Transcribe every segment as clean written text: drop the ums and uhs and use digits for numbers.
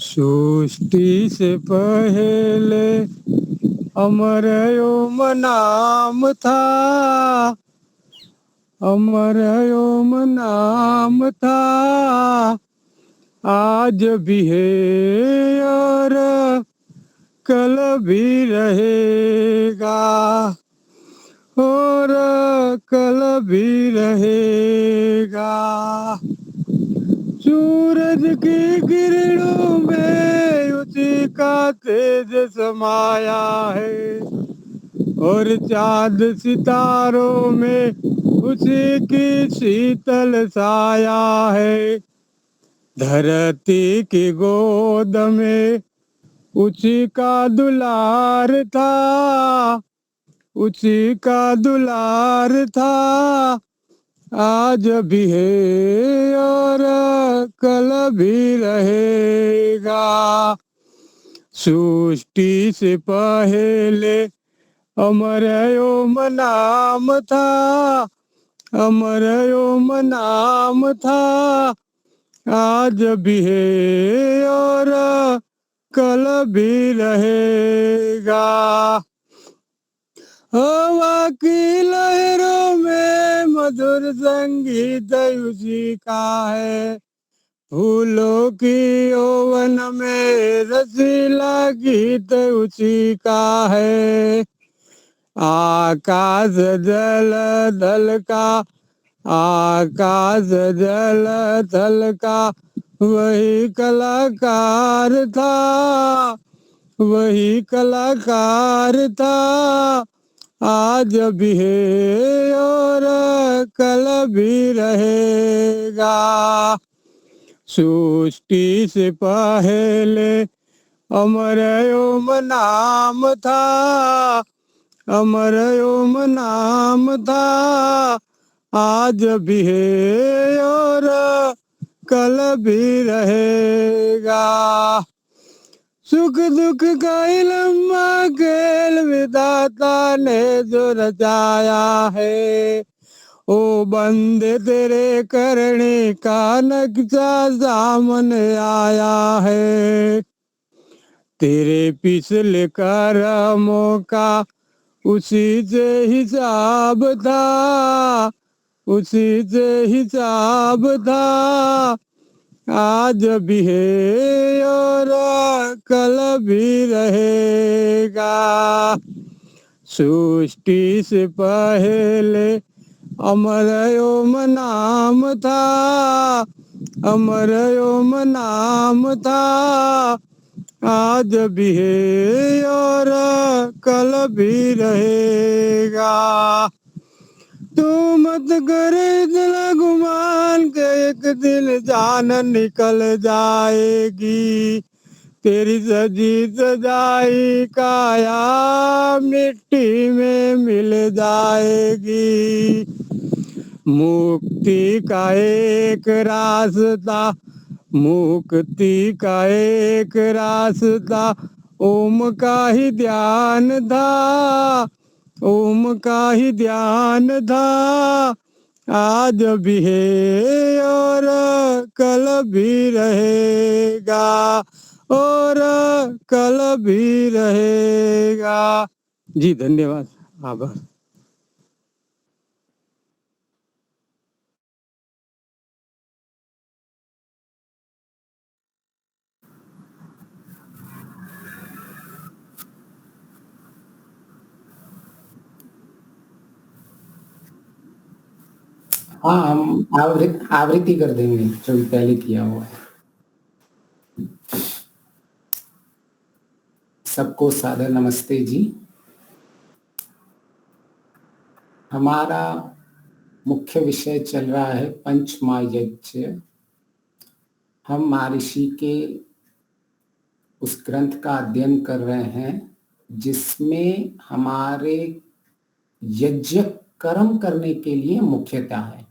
सृष्टि से पहले अमर ओम नाम था, अमर ओम नाम था, आज भी है और कल भी रहेगा, और कल भी रहेगा। सूरज की किरणों में उसी का तेज समाया है, और चांद सितारों में उसी की शीतल साया है। धरती की गोद में उसी का दुलार था, उसी का दुलार था, आज भी है और कल भी रहेगा। सृष्टि से पहले अमर ओम नाम था, अमर ओम नाम था, आज भी है और कल भी रहेगा। हवा की लहरों में मधुर संगीत उसी का है, फूलों की ओवन में रसीला गीत उसी का है। आकाश जल थल का, आकाश जल थल का वही कलाकार था, वही कलाकार था, आज भी है और कल भी रहेगा। सृष्टि से पहले अमर ओम नाम था, अमर ओम नाम था, आज भी है और कल भी रहेगा। सुख दुख का लम्हा खेल विधाता ने जो रचाया है, ओ बंदे तेरे करने का नक्शा सामने आया है। तेरे पिछले कर्मों का उसी से हिसाब था, उसी से हिसाब था, आज भी है और कल भी रहेगा। सृष्टि से पहले अमर ओम नाम था, अमर ओम नाम था, आज भी है और कल भी रहेगा। तू मत करे इतना गुमान के एक दिन जान निकल जाएगी, तेरी सजी सजाई काया मिट्टी में मिल जाएगी। मुक्ति का एक रास्ता, मुक्ति का एक रास्ता ओम का ही ध्यान था, ओम का ही ध्यान था, आज भी है और कल भी रहेगा, और कल भी रहेगा। जी धन्यवाद, आभार। हाँ, हम आवृत्ति कर देंगे जो भी पहले किया हुआ है। सबको सादर नमस्ते जी। हमारा मुख्य विषय चल रहा है पंच महायज्ञ। हम महर्षि के उस ग्रंथ का अध्ययन कर रहे हैं जिसमें हमारे यज्ञ कर्म करने के लिए मुख्यता है।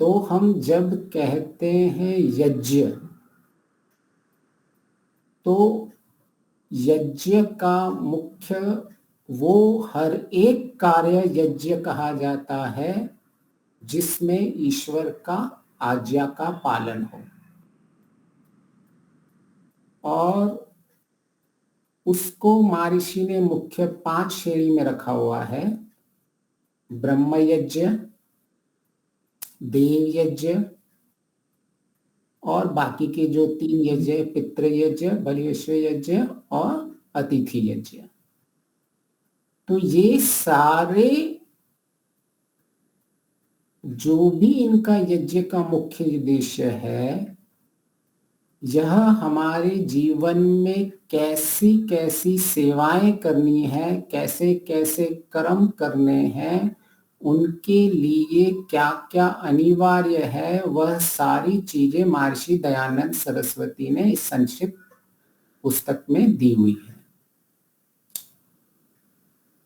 तो हम जब कहते हैं यज्ञ, तो यज्ञ का मुख्य वो हर एक कार्य यज्ञ कहा जाता है जिसमें ईश्वर का आज्ञा का पालन हो। और उसको महर्षि ने मुख्य 5 श्रेणी में रखा हुआ है। ब्रह्म यज्ञ, देव यज्ञ और बाकी के जो 3 यज्ञ, पितृ यज्ञ, बलिश्व यज्ञ और अतिथि यज्ञ। तो ये सारे जो भी इनका यज्ञ का मुख्य उद्देश्य है, यह हमारे जीवन में कैसी कैसी सेवाएं करनी है, कैसे कैसे कर्म करने हैं, उनके लिए क्या क्या अनिवार्य है, वह सारी चीजें महर्षि दयानंद सरस्वती ने इस संक्षिप्त पुस्तक में दी हुई है।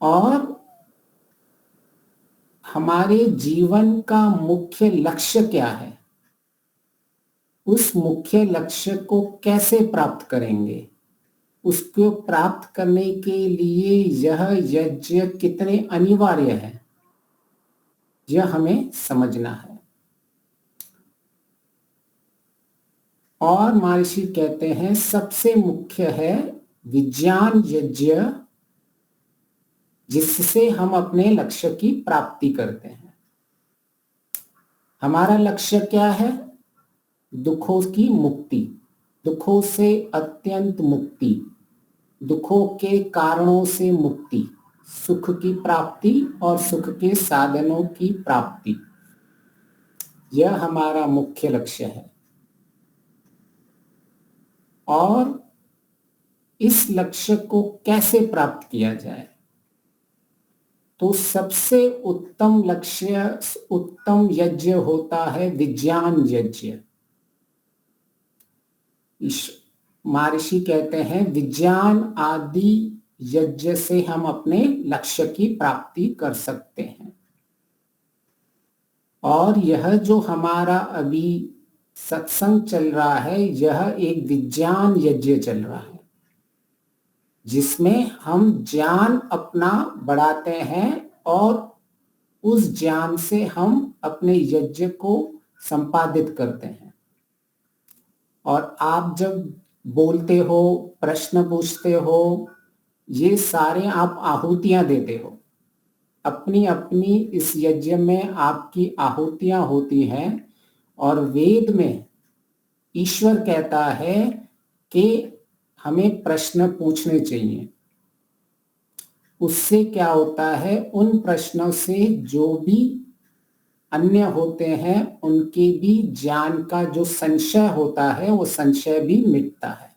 और हमारे जीवन का मुख्य लक्ष्य क्या है, उस मुख्य लक्ष्य को कैसे प्राप्त करेंगे, उसको प्राप्त करने के लिए यह यज्ञ कितने अनिवार्य है, यह हमें समझना है। और महर्षि कहते हैं सबसे मुख्य है विज्ञान यज्ञ, जिससे हम अपने लक्ष्य की प्राप्ति करते हैं। हमारा लक्ष्य क्या है? दुखों की मुक्ति, दुखों से अत्यंत मुक्ति, दुखों के कारणों से मुक्ति, सुख की प्राप्ति और सुख के साधनों की प्राप्ति, यह हमारा मुख्य लक्ष्य है। और इस लक्ष्य को कैसे प्राप्त किया जाए? तो सबसे उत्तम लक्ष्य, उत्तम यज्ञ होता है विज्ञान यज्ञ। महर्षि कहते हैं विज्ञान आदि यज्ञ से हम अपने लक्ष्य की प्राप्ति कर सकते हैं। और यह जो हमारा अभी सत्संग चल रहा है, यह एक विज्ञान यज्ञ चल रहा है, जिसमें हम ज्ञान अपना बढ़ाते हैं और उस ज्ञान से हम अपने यज्ञ को संपादित करते हैं। और आप जब बोलते हो, प्रश्न पूछते हो, ये सारे आप आहुतियां देते हो, अपनी अपनी इस यज्ञ में आपकी आहुतियां होती हैं। और वेद में ईश्वर कहता है कि हमें प्रश्न पूछने चाहिए। उससे क्या होता है, उन प्रश्नों से जो भी अन्य होते हैं उनके भी ज्ञान का जो संशय होता है, वो संशय भी मिटता है।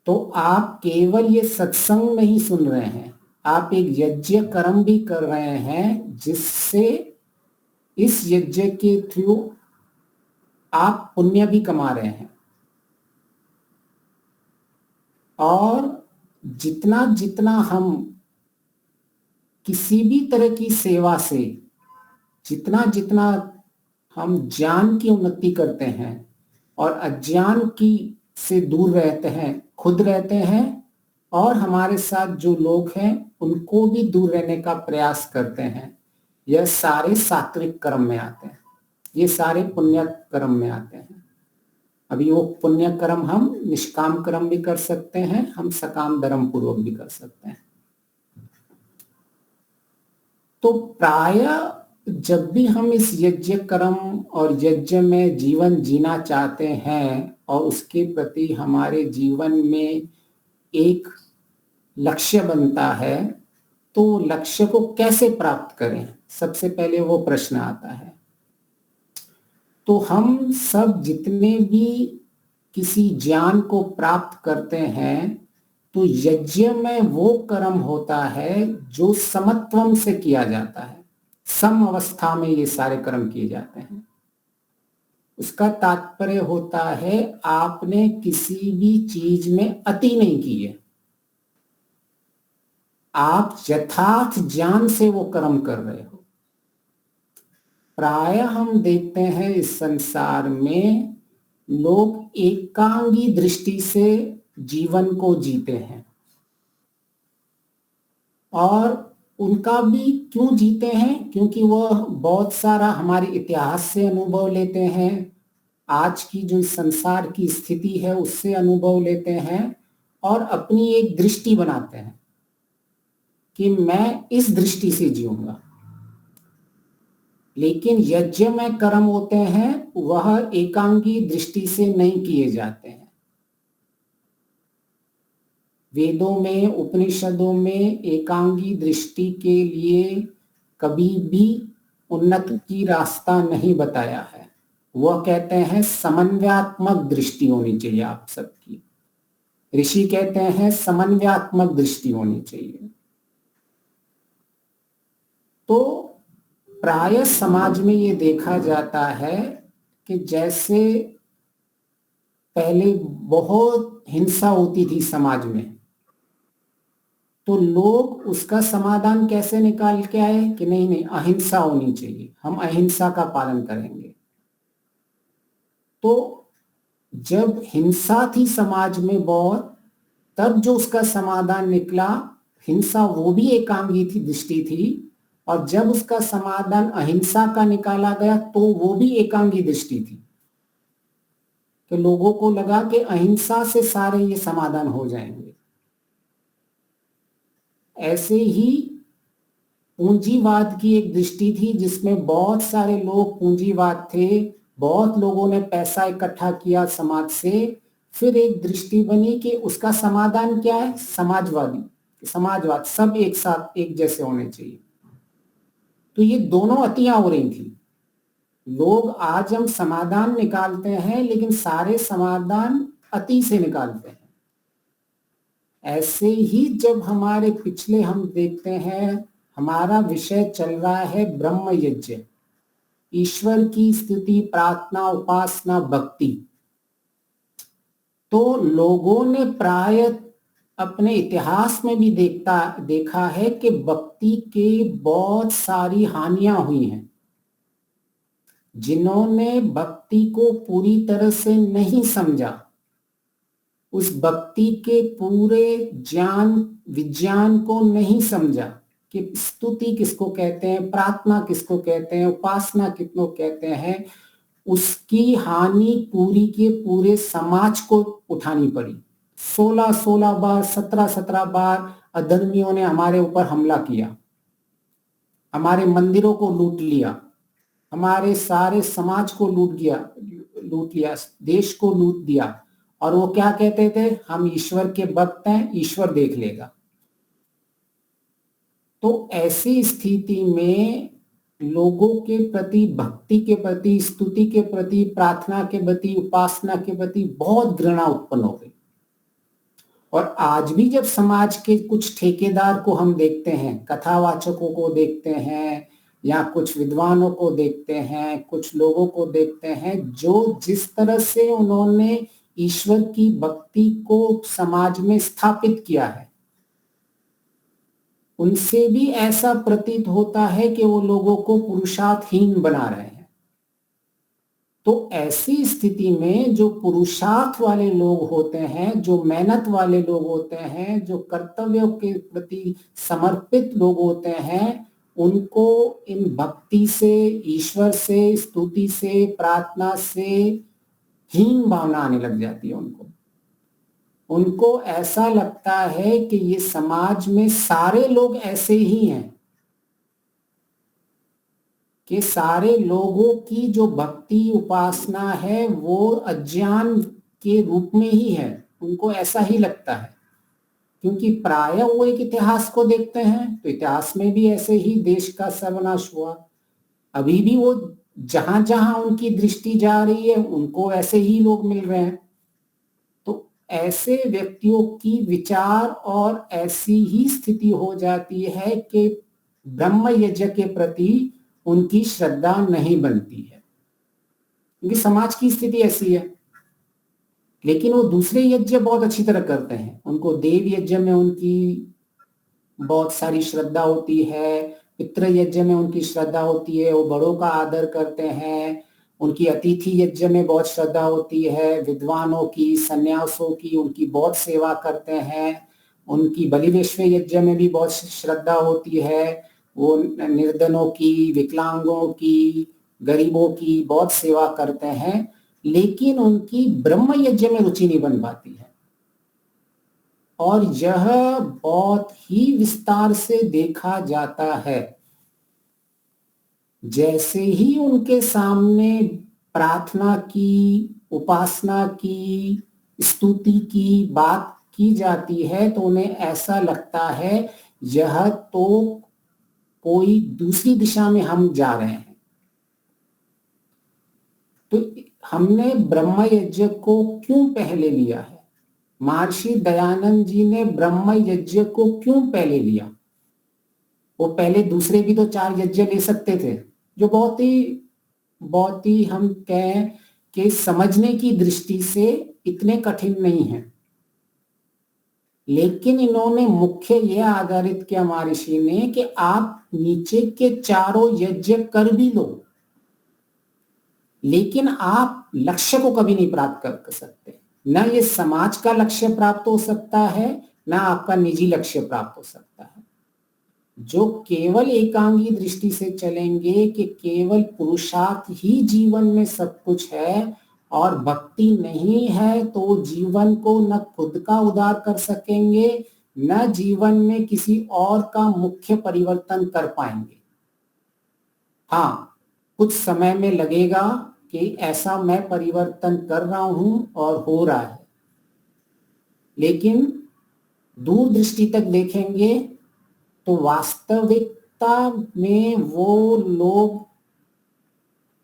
तो आप केवल ये सत्संग नहीं सुन रहे हैं, आप एक यज्ञ कर्म भी कर रहे हैं, जिससे इस यज्ञ के थ्रू आप पुण्य भी कमा रहे हैं। और जितना जितना हम किसी भी तरह की सेवा से, जितना जितना हम ज्ञान की उन्नति करते हैं और अज्ञान की से दूर रहते हैं, खुद रहते हैं और हमारे साथ जो लोग हैं उनको भी दूर रहने का प्रयास करते हैं, यह सारे सात्विक कर्म में आते हैं, ये सारे पुण्य कर्म में आते हैं। अभी वो पुण्य कर्म हम निष्काम कर्म भी कर सकते हैं, हम सकाम धर्म पूर्वक भी कर सकते हैं। तो प्रायः जब भी हम इस यज्ञ कर्म और यज्ञ में जीवन जीना चाहते हैं और उसके प्रति हमारे जीवन में एक लक्ष्य बनता है, तो लक्ष्य को कैसे प्राप्त करें, सबसे पहले वो प्रश्न आता है। तो हम सब जितने भी किसी ज्ञान को प्राप्त करते हैं, तो यज्ञ में वो कर्म होता है जो समत्वम से किया जाता है, सम अवस्था में ये सारे कर्म किए जाते हैं। उसका तात्पर्य होता है आपने किसी भी चीज में अति नहीं की है, आप यथार्थ ज्ञान से वो कर्म कर रहे हो। प्रायः हम देखते हैं इस संसार में लोग एकांगी दृष्टि से जीवन को जीते हैं, और उनका भी क्यों जीते हैं, क्योंकि वह बहुत सारा हमारे इतिहास से अनुभव लेते हैं, आज की जो संसार की स्थिति है उससे अनुभव लेते हैं और अपनी एक दृष्टि बनाते हैं कि मैं इस दृष्टि से जीऊंगा। लेकिन यज्ञ में कर्म होते हैं वह एकांगी दृष्टि से नहीं किए जाते हैं। वेदों में, उपनिषदों में एकांगी दृष्टि के लिए कभी भी उन्नत की रास्ता नहीं बताया है। वह कहते हैं समन्वयात्मक दृष्टि होनी चाहिए आप सबकी। ऋषि कहते हैं समन्वयात्मक दृष्टि होनी चाहिए। तो प्राय समाज में ये देखा जाता है कि जैसे पहले बहुत हिंसा होती थी समाज में, तो लोग उसका समाधान कैसे निकाल के आए कि नहीं नहीं अहिंसा होनी चाहिए, हम अहिंसा का पालन करेंगे। तो जब हिंसा थी समाज में बहुत, तब जो उसका समाधान निकला, हिंसा वो भी एकांगी थी दृष्टि थी, और जब उसका समाधान अहिंसा का निकाला गया तो वो भी एकांगी दृष्टि थी। तो लोगों को लगा कि अहिंसा से सारे ये समाधान हो जाएंगे। ऐसे ही पूंजीवाद की एक दृष्टि थी जिसमें बहुत सारे लोग पूंजीवाद थे, बहुत लोगों ने पैसा इकट्ठा किया समाज से। फिर एक दृष्टि बनी कि उसका समाधान क्या है, समाजवाद, सब एक साथ एक जैसे होने चाहिए। तो ये दोनों अतियां हो रही थी। लोग आज हम समाधान निकालते हैं लेकिन सारे समाधान अति से निकालते हैं। ऐसे ही जब हमारे पिछले हम देखते हैं, हमारा विषय चल रहा है ब्रह्म यज्ञ, ईश्वर की स्तुति, प्रार्थना, उपासना, भक्ति। तो लोगों ने प्राय अपने इतिहास में भी देखा है कि भक्ति के बहुत सारी हानियां हुई हैं। जिन्होंने भक्ति को पूरी तरह से नहीं समझा, उस भक्ति के पूरे ज्ञान विज्ञान को नहीं समझा कि स्तुति किसको कहते हैं, प्रार्थना किसको कहते हैं, उपासना किसको कहते हैं, उसकी हानि पूरी के पूरे समाज को उठानी पड़ी। 16-16 बार, 17-17 बार अधर्मियों ने हमारे ऊपर हमला किया, हमारे मंदिरों को लूट लिया, हमारे सारे समाज को लूट लिया, देश को लूट दिया। और वो क्या कहते थे, हम ईश्वर के भक्त हैं, ईश्वर देख लेगा। तो ऐसी स्थिति में लोगों के प्रति, भक्ति के प्रति, स्तुति के प्रति, प्रार्थना के प्रति, उपासना के प्रति बहुत घृणा उत्पन्न हो गई। और आज भी जब समाज के कुछ ठेकेदार को हम देखते हैं, कथावाचकों को देखते हैं, या कुछ विद्वानों को देखते हैं, कुछ लोगों को देखते हैं, जो जिस तरह से उन्होंने ईश्वर की भक्ति को समाज में स्थापित किया है, उनसे भी ऐसा प्रतीत होता है कि वो लोगों को पुरुषार्थहीन बना रहे हैं। तो ऐसी स्थिति में जो पुरुषार्थ वाले लोग होते हैं, जो मेहनत वाले लोग होते हैं, जो कर्तव्यों के प्रति समर्पित लोग होते हैं, उनको इन भक्ति से, ईश्वर से, स्तुति से, प्रार्थना से हीन भावना आने लग जाती है। उनको ऐसा लगता है कि ये समाज में सारे लोग ऐसे ही हैं, कि सारे लोगों की जो भक्ति उपासना है वो अज्ञान के रूप में ही है। उनको ऐसा ही लगता है, क्योंकि प्राय वो एक इतिहास को देखते हैं, तो इतिहास में भी ऐसे ही देश का सर्वनाश हुआ। अभी भी वो जहां जहां उनकी दृष्टि जा रही है, उनको ऐसे ही लोग मिल रहे हैं। तो ऐसे व्यक्तियों की विचार और ऐसी ही स्थिति हो जाती है कि ब्रह्म यज्ञ के प्रति उनकी श्रद्धा नहीं बनती है, क्योंकि समाज की स्थिति ऐसी है। लेकिन वो दूसरे यज्ञ बहुत अच्छी तरह करते हैं। उनको देव यज्ञ में उनकी बहुत सारी श्रद्धा होती है, पितृ यज्ञ में उनकी श्रद्धा होती है, वो बड़ों का आदर करते हैं। उनकी अतिथि यज्ञ में बहुत श्रद्धा होती है, विद्वानों की, सन्यासों की उनकी बहुत सेवा करते हैं। उनकी बलिवेश्व यज्ञ में भी बहुत श्रद्धा होती है, वो निर्धनों की, विकलांगों की, गरीबों की बहुत सेवा करते हैं। लेकिन उनकी ब्रह्म यज्ञ में रुचि नहीं बन पाती है। और यह बहुत ही विस्तार से देखा जाता है। जैसे ही उनके सामने प्रार्थना की, उपासना की, स्तुति की बात की जाती है तो उन्हें ऐसा लगता है यह तो कोई दूसरी दिशा में हम जा रहे हैं। तो हमने ब्रह्म यज्ञ को क्यों पहले लिया है? महर्षि दयानंद जी ने ब्रह्म यज्ञ को क्यों पहले लिया? वो पहले दूसरे भी तो 4 यज्ञ ले सकते थे, जो बहुत ही हम कहें कि समझने की दृष्टि से इतने कठिन नहीं है। लेकिन इन्होंने मुख्य यह आधारित किया महर्षि ने कि आप नीचे के चारों यज्ञ कर भी लो, लेकिन आप लक्ष्य को कभी नहीं प्राप्त कर सकते। न ये समाज का लक्ष्य प्राप्त हो सकता है, न आपका निजी लक्ष्य प्राप्त हो सकता है। जो केवल एकांगी दृष्टि से चलेंगे कि केवल पुरुषार्थ ही जीवन में सब कुछ है और भक्ति नहीं है, तो जीवन को न खुद का उद्धार कर सकेंगे, न जीवन में किसी और का मुख्य परिवर्तन कर पाएंगे। हाँ, कुछ समय में लगेगा कि ऐसा मैं परिवर्तन कर रहा हूं और हो रहा है, लेकिन दूरदृष्टि तक देखेंगे तो वास्तविकता में वो लोग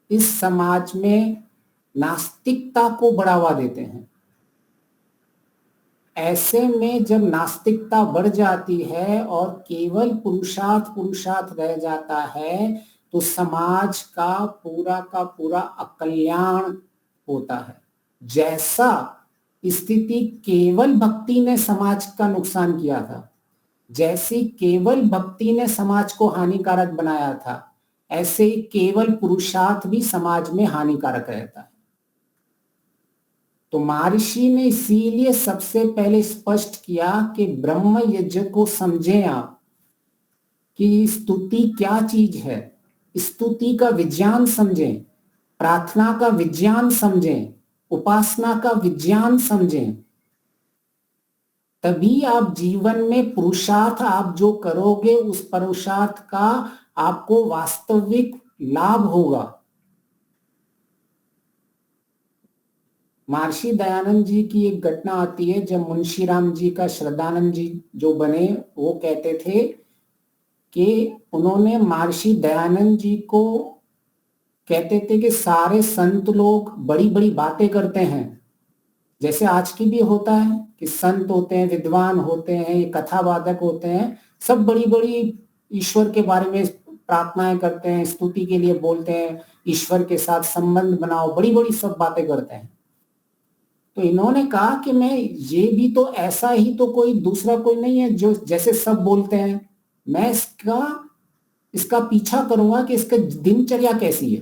इस समाज में नास्तिकता को बढ़ावा देते हैं। ऐसे में जब नास्तिकता बढ़ जाती है और केवल पुरुषार्थ रह जाता है, तो समाज का पूरा अकल्याण होता है। जैसा स्थिति केवल भक्ति ने समाज का नुकसान किया था, जैसी केवल भक्ति ने समाज को हानिकारक बनाया था, ऐसे ही केवल पुरुषार्थ भी समाज में हानिकारक रहता है। तो महर्षि ने इसीलिए सबसे पहले स्पष्ट किया कि ब्रह्म यज्ञ को समझें आप, कि स्तुति क्या चीज है, स्तुति का विज्ञान समझें, प्रार्थना का विज्ञान समझें, उपासना का विज्ञान समझें। तभी आप जीवन में पुरुषार्थ आप जो करोगे उस पुरुषार्थ का आपको वास्तविक लाभ होगा। महर्षि दयानंद जी की एक घटना आती है, जब मुंशीराम जी का श्रद्धानंद जी जो बने, वो कहते थे कि उन्होंने महर्षि दयानंद जी को कहते थे कि सारे संत लोग बड़ी बड़ी बातें करते हैं, जैसे आज की भी होता है कि संत होते हैं, विद्वान होते हैं, कथावादक होते हैं, सब बड़ी बड़ी ईश्वर के बारे में प्रार्थनाएं करते हैं, स्तुति के लिए बोलते हैं, ईश्वर के साथ संबंध बनाओ, बड़ी बड़ी सब बातें करते हैं। तो इन्होंने कहा कि मैं ये भी तो ऐसा ही तो कोई दूसरा कोई नहीं है जो जैसे सब बोलते हैं, मैं इसका पीछा करूंगा कि इसका दिनचर्या कैसी है।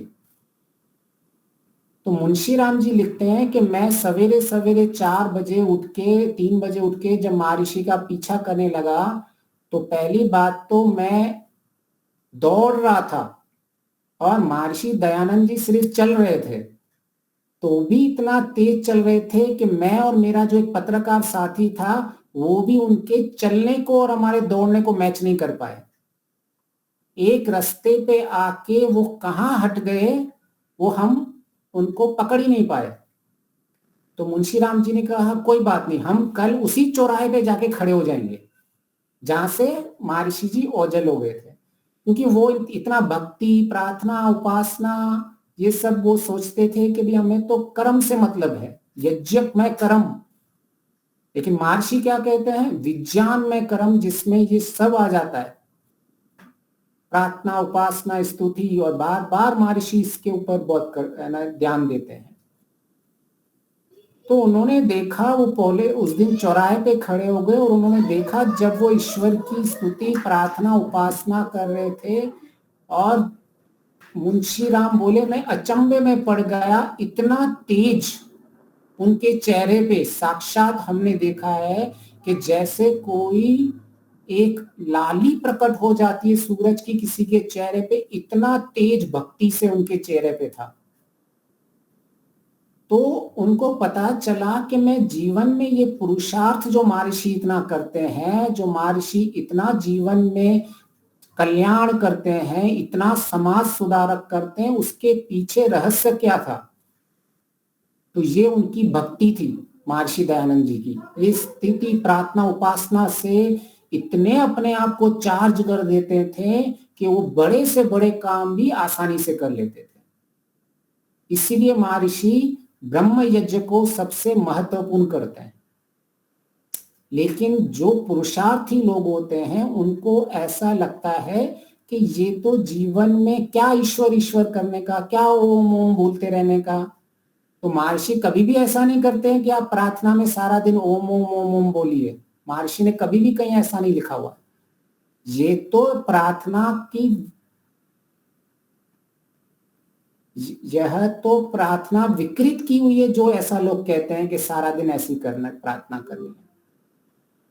तो मुंशीराम जी लिखते हैं कि मैं सवेरे सवेरे 4 बजे उठ के 3 बजे उठ के जब महर्षि का पीछा करने लगा, तो पहली बात तो मैं दौड़ रहा था और महर्षि दयानंद जी सिर्फ चल रहे थे, तो भी इतना तेज चल रहे थे कि मैं और मेरा जो एक पत्रकार साथी था वो भी उनके चलने को और हमारे दौड़ने को मैच नहीं कर पाए। एक रास्ते पे आके वो कहाँ हट गए, वो हम उनको पकड़ ही नहीं पाए। तो मुंशीराम जी ने कहा कोई बात नहीं, हम कल उसी चौराहे पे जाके खड़े हो जाएंगे जहां से महर्षि जी ओझल हो गए थे, क्योंकि वो इतना भक्ति, प्रार्थना, उपासना ये सब वो सोचते थे कि भी हमें तो कर्म से मतलब है, यज्ञ में कर्म। लेकिन महर्षि क्या कहते हैं, विज्ञान में कर्म, जिसमें ये सब आ जाता है, प्रार्थना, उपासना, स्तुति, और बार बार महर्षि इसके ऊपर बहुत ध्यान देते हैं। तो उन्होंने देखा, वो पहले उस दिन चौराहे पे खड़े हो गए और उन्होंने देखा जब वो ईश्वर की स्तुति, प्रार्थना, उपासना कर रहे थे, और मुंशीराम बोले मैं अचंभे में पड़ गया, इतना तेज उनके चेहरे पे साक्षात हमने देखा है कि जैसे कोई एक लाली प्रकट हो जाती है सूरज की किसी के चेहरे पे, इतना तेज भक्ति से उनके चेहरे पे था। तो उनको पता चला कि मैं जीवन में ये पुरुषार्थ जो महर्षि इतना करते हैं, जो महर्षि इतना जीवन में कल्याण करते हैं, इतना समाज सुधारक करते हैं, उसके पीछे रहस्य क्या था? तो ये उनकी भक्ति थी महर्षि दयानंद जी की। ये स्थिति प्रार्थना उपासना से इतने अपने आप को चार्ज कर देते थे कि वो बड़े से बड़े काम भी आसानी से कर लेते थे। इसीलिए महर्षि ब्रह्म यज्ञ को सबसे महत्वपूर्ण करते हैं। लेकिन जो पुरुषार्थी लोग होते हैं उनको ऐसा लगता है कि ये तो जीवन में क्या ईश्वर ईश्वर करने का, क्या ओम ओम बोलते रहने का। तो महर्षि कभी भी ऐसा नहीं करते हैं कि आप प्रार्थना में सारा दिन ओम ओम ओम ओम बोलिए। महर्षि ने कभी भी कहीं ऐसा नहीं लिखा हुआ। ये तो प्रार्थना की, यह तो प्रार्थना विकृत की हुई है जो ऐसा लोग कहते हैं कि सारा दिन ऐसी करना प्रार्थना करनी है।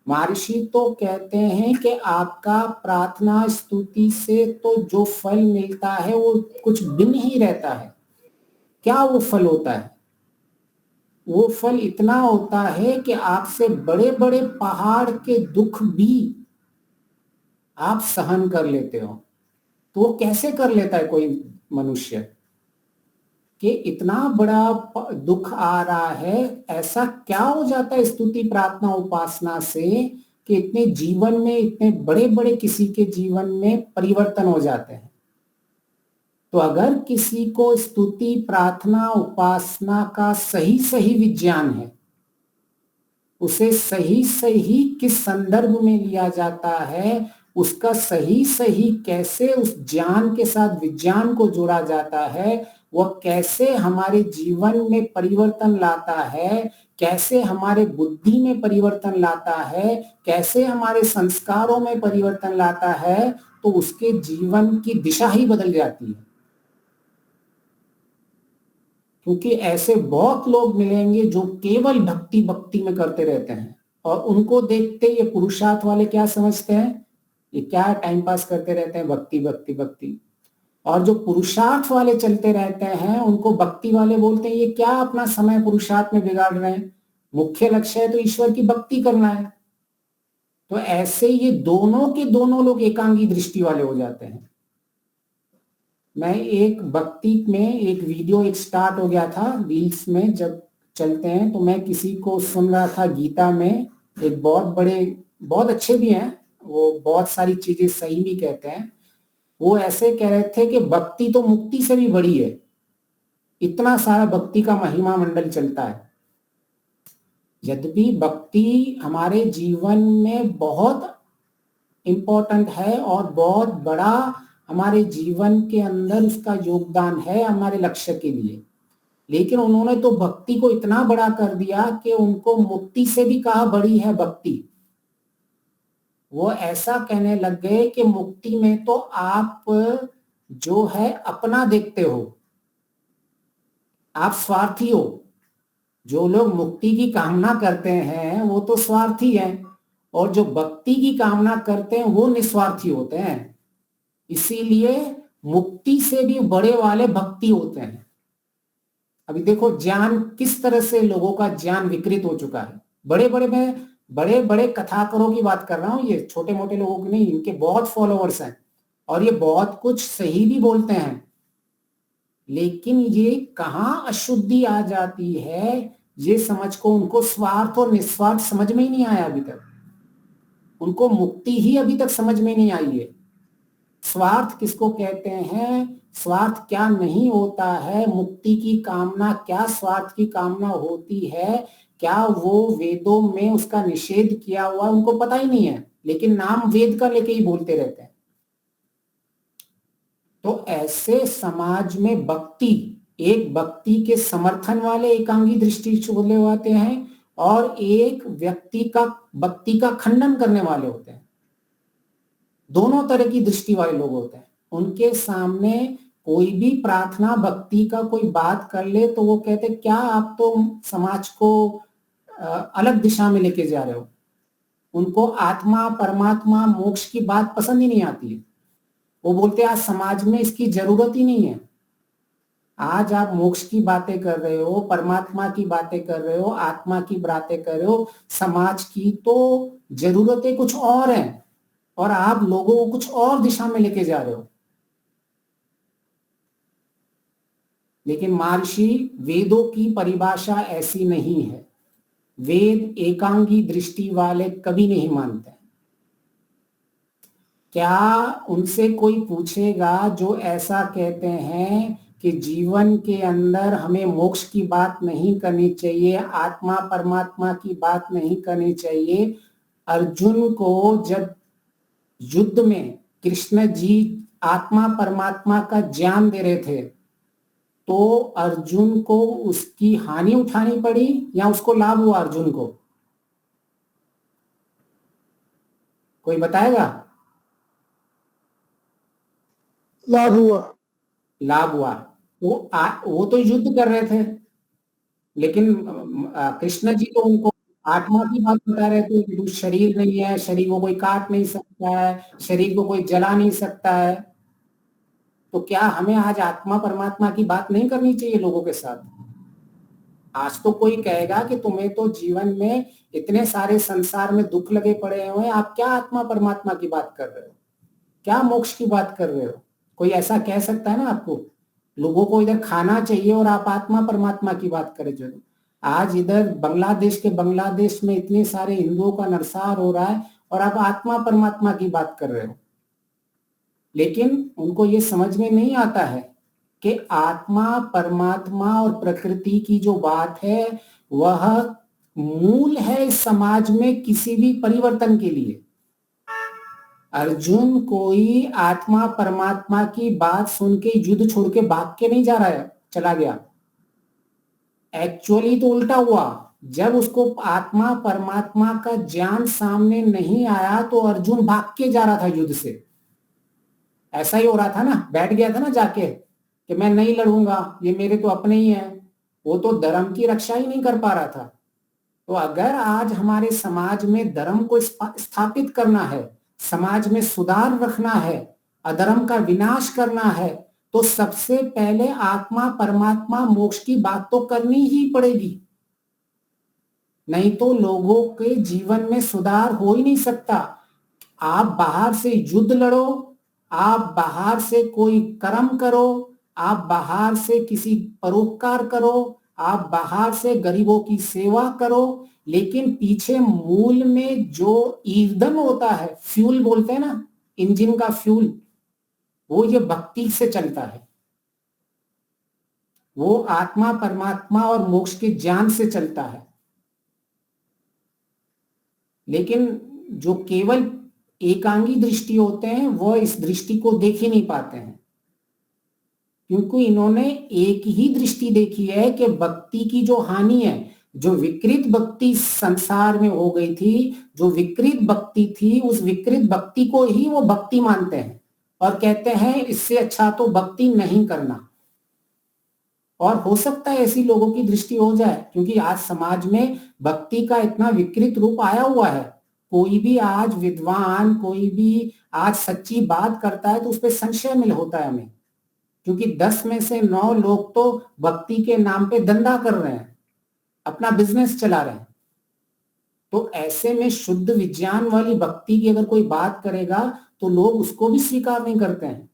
महर्षि तो कहते हैं कि आपका प्रार्थना स्तुति से तो जो फल मिलता है वो कुछ भिन्न ही रहता है। क्या वो फल होता है? वो फल इतना होता है कि आपसे बड़े बड़े पहाड़ के दुख भी आप सहन कर लेते हो। तो वो कैसे कर लेता है कोई मनुष्य कि इतना बड़ा दुख आ रहा है, ऐसा क्या हो जाता है स्तुति प्रार्थना उपासना से कि इतने जीवन में, इतने बड़े बड़े किसी के जीवन में परिवर्तन हो जाते हैं। तो अगर किसी को स्तुति प्रार्थना उपासना का सही सही विज्ञान है, उसे सही सही किस संदर्भ में लिया जाता है, उसका सही सही कैसे उस ज्ञान के साथ विज्ञान को जोड़ा जाता है, वह कैसे हमारे जीवन में परिवर्तन लाता है, कैसे हमारे बुद्धि में परिवर्तन लाता है, कैसे हमारे संस्कारों में परिवर्तन लाता है, तो उसके जीवन की दिशा ही बदल जाती है। क्योंकि ऐसे बहुत लोग मिलेंगे जो केवल भक्ति भक्ति में करते रहते हैं और उनको देखते ये पुरुषार्थ वाले क्या समझते हैं, ये क्या टाइम पास करते रहते हैं, भक्ति भक्ति भक्ति। और जो पुरुषार्थ वाले चलते रहते हैं उनको भक्ति वाले बोलते हैं ये क्या अपना समय पुरुषार्थ में बिगाड़ रहे हैं, मुख्य लक्ष्य है तो ईश्वर की भक्ति करना है। तो ऐसे ये दोनों के दोनों लोग एकांगी दृष्टि वाले हो जाते हैं। मैं एक भक्ति में एक वीडियो एक स्टार्ट हो गया था रील्स में जब चलते हैं, तो मैं किसी को सुन रहा था गीता में, एक बहुत बड़े बहुत अच्छे भी हैं, वो बहुत सारी चीजें सही भी कहते हैं। वो ऐसे कह रहे थे कि भक्ति तो मुक्ति से भी बड़ी है, इतना सारा भक्ति का महिमा मंडल चलता है। यद्यपि भक्ति हमारे जीवन में बहुत इंपॉर्टेंट है और बहुत बड़ा हमारे जीवन के अंदर उसका योगदान है हमारे लक्ष्य के लिए, लेकिन उन्होंने तो भक्ति को इतना बड़ा कर दिया कि उनको मुक्ति से भी कहा बड़ी है भक्ति। वो ऐसा कहने लग गए कि मुक्ति में तो आप जो है अपना देखते हो, आप स्वार्थी हो। जो लोग मुक्ति की कामना करते हैं वो तो स्वार्थी हैं, और जो भक्ति की कामना करते हैं वो निस्वार्थी होते हैं। इसीलिए मुक्ति से भी बड़े वाले भक्ति होते हैं। अभी देखो ज्ञान किस तरह से लोगों का ज्ञान विकृत हो चुका है। बड़े बड़े कथाकारों की बात कर रहा हूं, ये छोटे मोटे लोगों की नहीं, इनके बहुत फॉलोअर्स हैं और ये बहुत कुछ सही भी बोलते हैं, लेकिन ये कहां अशुद्धि आ जाती है ये समझ को उनको स्वार्थ और निस्वार्थ समझ में ही नहीं आया अभी तक। उनको मुक्ति ही अभी तक समझ में नहीं आई है। स्वार्थ किसको कहते हैं, स्वार्थ क्या नहीं होता है, मुक्ति की कामना क्या स्वार्थ की कामना होती है, क्या वो वेदों में उसका निषेध किया हुआ उनको पता ही नहीं है, लेकिन नाम वेद का लेके ही बोलते रहते हैं। तो ऐसे समाज में भक्ति, एक भक्ति के समर्थन वाले एकांगी दृष्टि बोले होते हैं और एक व्यक्ति का भक्ति का खंडन करने वाले होते हैं। दोनों तरह की दृष्टि वाले लोग होते हैं। उनके सामने कोई भी प्रार्थना भक्ति का कोई बात कर ले तो वो कहते क्या आप तो समाज को अलग दिशा में लेके जा रहे हो। उनको आत्मा परमात्मा मोक्ष की बात पसंद ही नहीं आती है। वो बोलते हैं आज समाज में इसकी जरूरत ही नहीं है। आज आप मोक्ष की बातें कर रहे हो, परमात्मा की बातें कर रहे हो, आत्मा की बातें कर रहे हो, समाज की, तो जरूरतें कुछ और हैं और आप लोगों को कुछ और दिशा में लेके जा रहे हो। लेकिन महर्षि, वेदों की परिभाषा ऐसी नहीं है। वेद एकांगी दृष्टि वाले कभी नहीं मानते। क्या उनसे कोई पूछेगा जो ऐसा कहते हैं कि जीवन के अंदर हमें मोक्ष की बात नहीं करनी चाहिए, आत्मा परमात्मा की बात नहीं करनी चाहिए? अर्जुन को जब युद्ध में कृष्ण जी आत्मा परमात्मा का ज्ञान दे रहे थे, तो अर्जुन को उसकी हानि उठानी पड़ी या उसको लाभ हुआ? अर्जुन को कोई बताएगा? लाभ हुआ। लाभ हुआ। वो तो युद्ध कर रहे थे, लेकिन कृष्ण जी तो उनको आत्मा की बात बता रहे थे कि शरीर नहीं है, शरीर को कोई काट नहीं सकता है, शरीर को कोई जला नहीं सकता है। तो क्या हमें आज आत्मा परमात्मा की बात नहीं करनी चाहिए लोगों के साथ? आज तो कोई कहेगा कि तुम्हें तो जीवन में इतने सारे संसार में दुख लगे पड़े हुए हैं, आप क्या आत्मा परमात्मा की बात कर रहे हो, क्या मोक्ष की बात कर रहे हो? कोई ऐसा कह सकता है ना आपको? लोगों को इधर खाना चाहिए और आप आत्मा परमात्मा की बात करें। जो आज इधर बांग्लादेश में इतने सारे हिंदुओं का नरसंहार हो रहा है और आप आत्मा परमात्मा की बात कर रहे हो। लेकिन उनको ये समझ में नहीं आता है कि आत्मा परमात्मा और प्रकृति की जो बात है वह मूल है इस समाज में किसी भी परिवर्तन के लिए। अर्जुन कोई आत्मा परमात्मा की बात सुन के युद्ध छोड़ के भाग के नहीं जा रहा है, चला गया। एक्चुअली तो उल्टा हुआ। जब उसको आत्मा परमात्मा का ज्ञान सामने नहीं आया तो अर्जुन भाग के जा रहा था युद्ध से। ऐसा ही हो रहा था ना, बैठ गया था ना जाके कि मैं नहीं लड़ूंगा, ये मेरे तो अपने ही हैं। वो तो धर्म की रक्षा ही नहीं कर पा रहा था। तो अगर आज हमारे समाज में धर्म को स्थापित करना है, समाज में सुधार रखना है, अधर्म का विनाश करना है, तो सबसे पहले आत्मा परमात्मा मोक्ष की बात तो करनी ही पड़ेगी। नहीं तो लोगों के जीवन में सुधार हो ही नहीं सकता। आप बाहर से युद्ध लड़ो, आप बाहर से कोई कर्म करो, आप बाहर से किसी परोपकार करो, आप बाहर से गरीबों की सेवा करो, लेकिन पीछे मूल में जो ईंधन होता है, फ्यूल बोलते हैं ना, इंजन का फ्यूल, वो ये भक्ति से चलता है। वो आत्मा परमात्मा और मोक्ष के ज्ञान से चलता है। लेकिन जो केवल एकांगी दृष्टि होते हैं वो इस दृष्टि को देख ही नहीं पाते हैं, क्योंकि इन्होंने एक ही दृष्टि देखी है कि भक्ति की जो हानि है, जो विकृत भक्ति संसार में हो गई थी, जो विकृत भक्ति थी, उस विकृत भक्ति को ही वो भक्ति मानते हैं और कहते हैं इससे अच्छा तो भक्ति नहीं करना। और हो सकता है ऐसी लोगों की दृष्टि हो जाए, क्योंकि आज समाज में भक्ति का इतना विकृत रूप आया हुआ है। कोई भी आज विद्वान, कोई भी आज सच्ची बात करता है तो उस पर संशय मिल होता है हमें, क्योंकि 10 में से 9 लोग तो भक्ति के नाम पे धंधा कर रहे हैं, अपना बिजनेस चला रहे हैं। तो ऐसे में शुद्ध विज्ञान वाली भक्ति की अगर कोई बात करेगा तो लोग उसको भी स्वीकार नहीं करते हैं।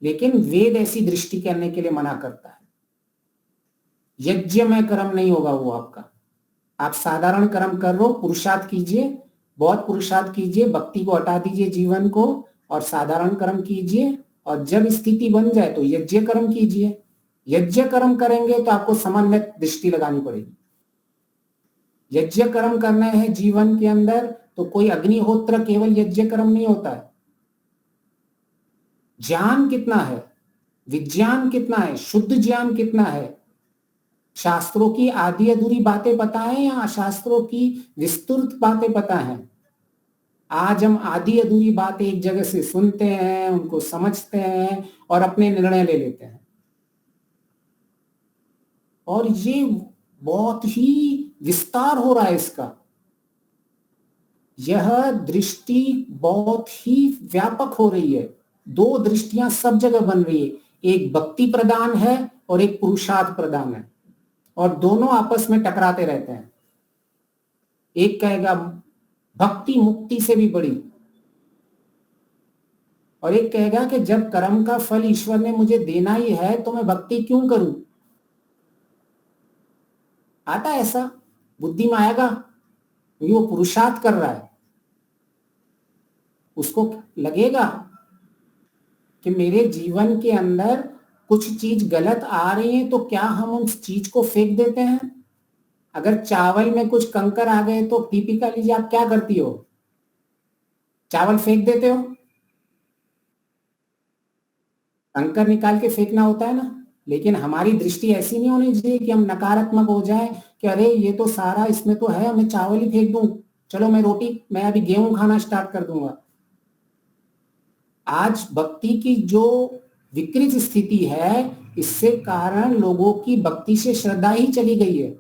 लेकिन वेद ऐसी दृष्टि करने के लिए मना करता है। यज्ञ में कर्म नहीं होगा वो आपका। आप साधारण कर्म कर लो, पुरुषार्थ कीजिए, बहुत पुरुषार्थ कीजिए, भक्ति को हटा दीजिए जीवन को और साधारण कर्म कीजिए, और जब स्थिति बन जाए तो यज्ञ कर्म कीजिए। यज्ञ कर्म करेंगे तो आपको समन्वय दृष्टि लगानी पड़ेगी। यज्ञ कर्म करना है जीवन के अंदर तो कोई अग्निहोत्र केवल यज्ञ कर्म नहीं होता है। ज्ञान कितना है, विज्ञान कितना है, शुद्ध ज्ञान कितना है, शास्त्रों की आधी अधूरी बातें पता है या शास्त्रों की विस्तृत बातें पता है? आज हम आधी अधूरी बातें एक जगह से सुनते हैं, उनको समझते हैं और अपने निर्णय ले लेते हैं। और ये बहुत ही विस्तार हो रहा है इसका। यह दृष्टि बहुत ही व्यापक हो रही है। 2 दृष्टियां सब जगह बन रही है। एक भक्ति प्रधान है और एक पुरुषार्थ प्रधान है, और दोनों आपस में टकराते रहते हैं। एक कहेगा भक्ति मुक्ति से भी बड़ी, और एक कहेगा कि जब कर्म का फल ईश्वर ने मुझे देना ही है तो मैं भक्ति क्यों करूं। आता ऐसा बुद्धि में आएगा, क्योंकि वो पुरुषार्थ कर रहा है। उसको लगेगा कि मेरे जीवन के अंदर कुछ चीज गलत आ रही है, तो क्या हम उस चीज को फेंक देते हैं? अगर चावल में कुछ कंकर आ गए तो टिपिकली आप क्या करती हो? चावल फेंक देते हो? कंकर निकाल के फेंकना होता है ना। लेकिन हमारी दृष्टि ऐसी नहीं होनी चाहिए कि हम नकारात्मक हो जाए कि अरे ये तो सारा इसमें तो है, मैं चावल ही फेंक दूं, चलो मैं अभी गेहूं खाना स्टार्ट कर दूंगा। आज भक्ति की जो विकृत स्थिति है, इससे कारण लोगों की भक्ति से श्रद्धा ही चली गई है।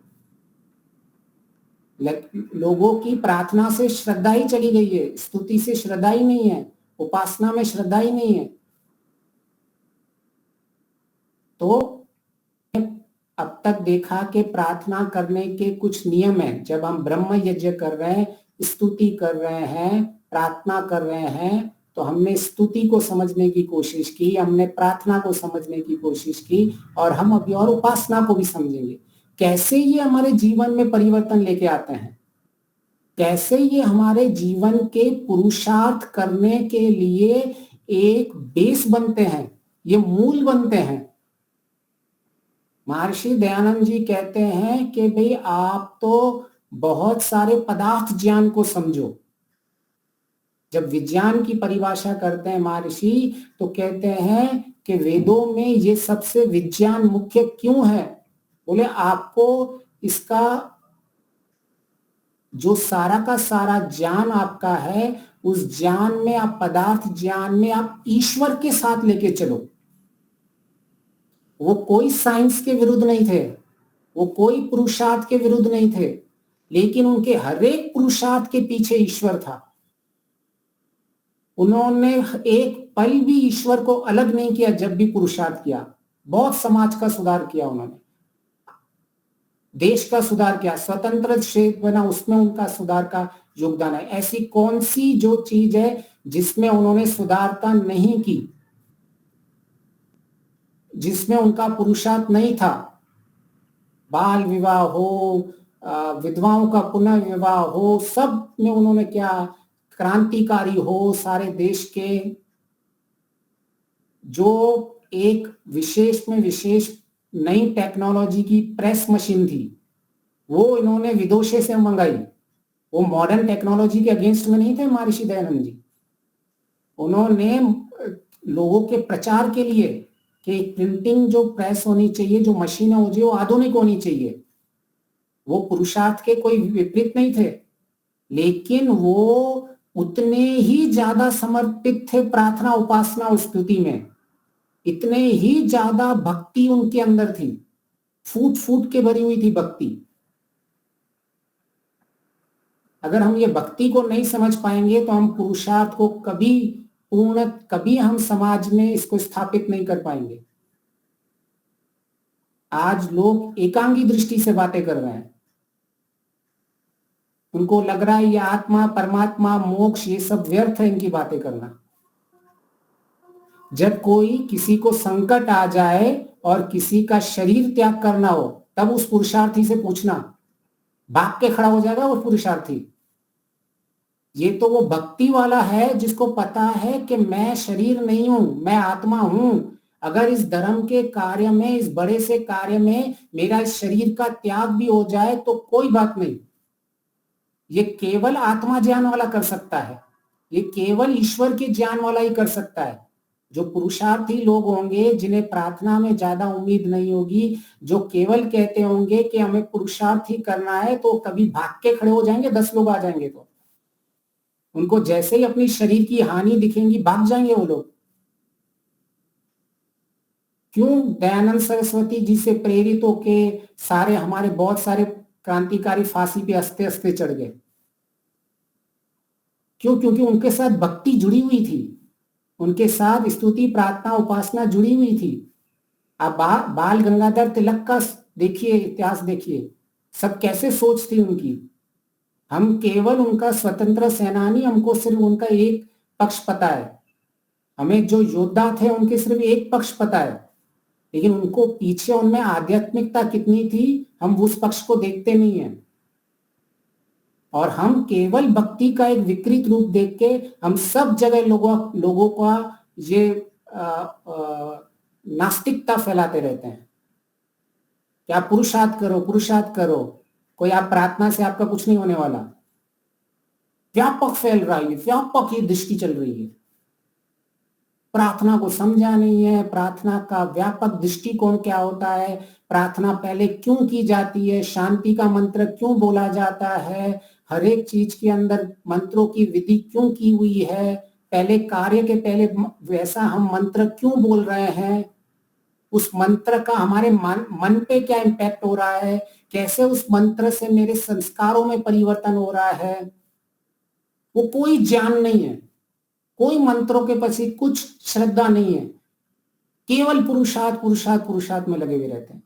लोगों की प्रार्थना से श्रद्धा ही चली गई है, स्तुति से श्रद्धा ही नहीं है, उपासना में श्रद्धा ही नहीं है। तो अब तक देखा कि प्रार्थना करने के कुछ नियम हैं। जब हम ब्रह्म यज्ञ कर रहे हैं, स्तुति कर रहे हैं, प्रार्थना कर रहे हैं, तो हमने स्तुति को समझने की कोशिश की, हमने प्रार्थना को समझने की कोशिश की, और हम अभी और उपासना को भी समझेंगे। कैसे ये हमारे जीवन में परिवर्तन लेके आते हैं, कैसे ये हमारे जीवन के पुरुषार्थ करने के लिए एक बेस बनते हैं, ये मूल बनते हैं। महर्षि दयानंद जी कहते हैं कि भाई आप तो बहुत सारे पदार्थ ज्ञान को समझो। जब विज्ञान की परिभाषा करते हैं महर्षि, तो कहते हैं कि वेदों में ये सबसे विज्ञान मुख्य क्यों है? बोले आपको इसका जो सारा का सारा ज्ञान आपका है, उस ज्ञान में आप, पदार्थ ज्ञान में आप ईश्वर के साथ लेके चलो। वो कोई साइंस के विरुद्ध नहीं थे, वो कोई पुरुषार्थ के विरुद्ध नहीं थे, लेकिन उनके हर एक पुरुषार्थ के पीछे ईश्वर था। उन्होंने एक पल भी ईश्वर को अलग नहीं किया जब भी पुरुषार्थ किया। बहुत समाज का सुधार किया उन्होंने, देश का सुधार किया, स्वतंत्र क्षेत्र बना उसमें उनका सुधार का योगदान है। ऐसी कौन सी जो चीज है जिसमें उन्होंने सुधारता नहीं की, जिसमें उनका पुरुषार्थ नहीं था? बाल विवाह हो, विधवाओं का पुनर्विवाह हो, सब में उन्होंने क्या, क्रांतिकारी हो सारे देश के। जो एक विशेष में विशेष नई टेक्नोलॉजी की प्रेस मशीन थी, वो इन्होंने विदेशों से मंगाई। वो मॉडर्न टेक्नोलॉजी के अगेंस्ट में नहीं थे महर्षि दयानंद जी। उन्होंने लोगों के प्रचार के लिए कि प्रिंटिंग जो प्रेस होनी चाहिए, जो मशीन हो जो आधुनिक होनी चाहिए, वो पुरुषार्थ के कोई विपरीत नहीं थे, लेकिन वो उतने ही ज्यादा समर्पित थे प्रार्थना, उपासना और स्तुति में। इतने ही ज्यादा भक्ति उनके अंदर थी, फूट फूट के भरी हुई थी भक्ति। अगर हम ये भक्ति को नहीं समझ पाएंगे तो हम पुरुषार्थ को कभी हम समाज में इसको स्थापित नहीं कर पाएंगे। आज लोग एकांगी दृष्टि से बातें कर रहे हैं, उनको लग रहा है ये आत्मा, परमात्मा, मोक्ष, ये सब व्यर्थ है इनकी बातें करना। जब कोई किसी को संकट आ जाए और किसी का शरीर त्याग करना हो, तब उस पुरुषार्थी से पूछना, भाग के खड़ा हो जाएगा वो पुरुषार्थी। ये तो वो भक्ति वाला है जिसको पता है कि मैं शरीर नहीं हूं, मैं आत्मा हूं। अगर इस धर्म के कार्य में, इस बड़े से कार्य में मेरा इस शरीर का त्याग भी हो जाए तो कोई बात नहीं। ये केवल आत्मा ज्ञान वाला कर सकता है, ये केवल ईश्वर के ज्ञान वाला ही कर सकता है। जो पुरुषार्थी लोग होंगे, जिन्हें प्रार्थना में ज्यादा उम्मीद नहीं होगी, जो केवल कहते होंगे कि हमें पुरुषार्थ ही करना है, तो कभी भाग के खड़े हो जाएंगे, 10 लोग आ जाएंगे तो उनको जैसे ही अपनी शरीर की हानि दिखेंगी भाग जाएंगे वो लोग। क्यों दयानंद सरस्वती जी से प्रेरित होके हमारे बहुत सारे क्रांतिकारी फांसी पे हंसते हंसते चढ़ गए? क्यों? क्योंकि उनके साथ भक्ति जुड़ी हुई थी। उनके साथ स्तुति, प्रार्थना, उपासना जुड़ी हुई थी। आप बाल गंगाधर तिलक का देखिए, इतिहास देखिए, सब कैसे सोच थी उनकी। हम केवल उनका स्वतंत्र सेनानी, हमको सिर्फ उनका एक पक्ष पता है। हमें जो योद्धा थे उनके सिर्फ एक पक्ष पता है, लेकिन उनको पीछे उनमें आध्यात्मिकता कितनी थी हम उस पक्ष को देखते नहीं है। और हम केवल भक्ति का एक विकृत रूप देख के हम सब जगह लोगों का ये नास्तिकता फैलाते रहते हैं कि आप पुरुषार्थ करो, पुरुषार्थ करो, कोई आप प्रार्थना से आपका कुछ नहीं होने वाला। व्यापक फैल रहा है, व्यापक ये दृष्टि चल रही है। प्रार्थना को समझा नहीं है, प्रार्थना का व्यापक दृष्टिकोण क्या होता है, प्रार्थना पहले क्यों की जाती है, शांति का मंत्र क्यों बोला जाता है, हर एक चीज के अंदर मंत्रों की विधि क्यों की हुई है, पहले कार्य के पहले वैसा हम मंत्र क्यों बोल रहे हैं, उस मंत्र का हमारे मन पे क्या इम्पैक्ट हो रहा है, कैसे उस मंत्र से मेरे संस्कारों में परिवर्तन हो रहा है, वो कोई ज्ञान नहीं है। कोई मंत्रों के प्रति कुछ श्रद्धा नहीं है, केवल पुरुषार्थ पुरुषार्थ पुरुषार्थ में लगे हुए रहते हैं।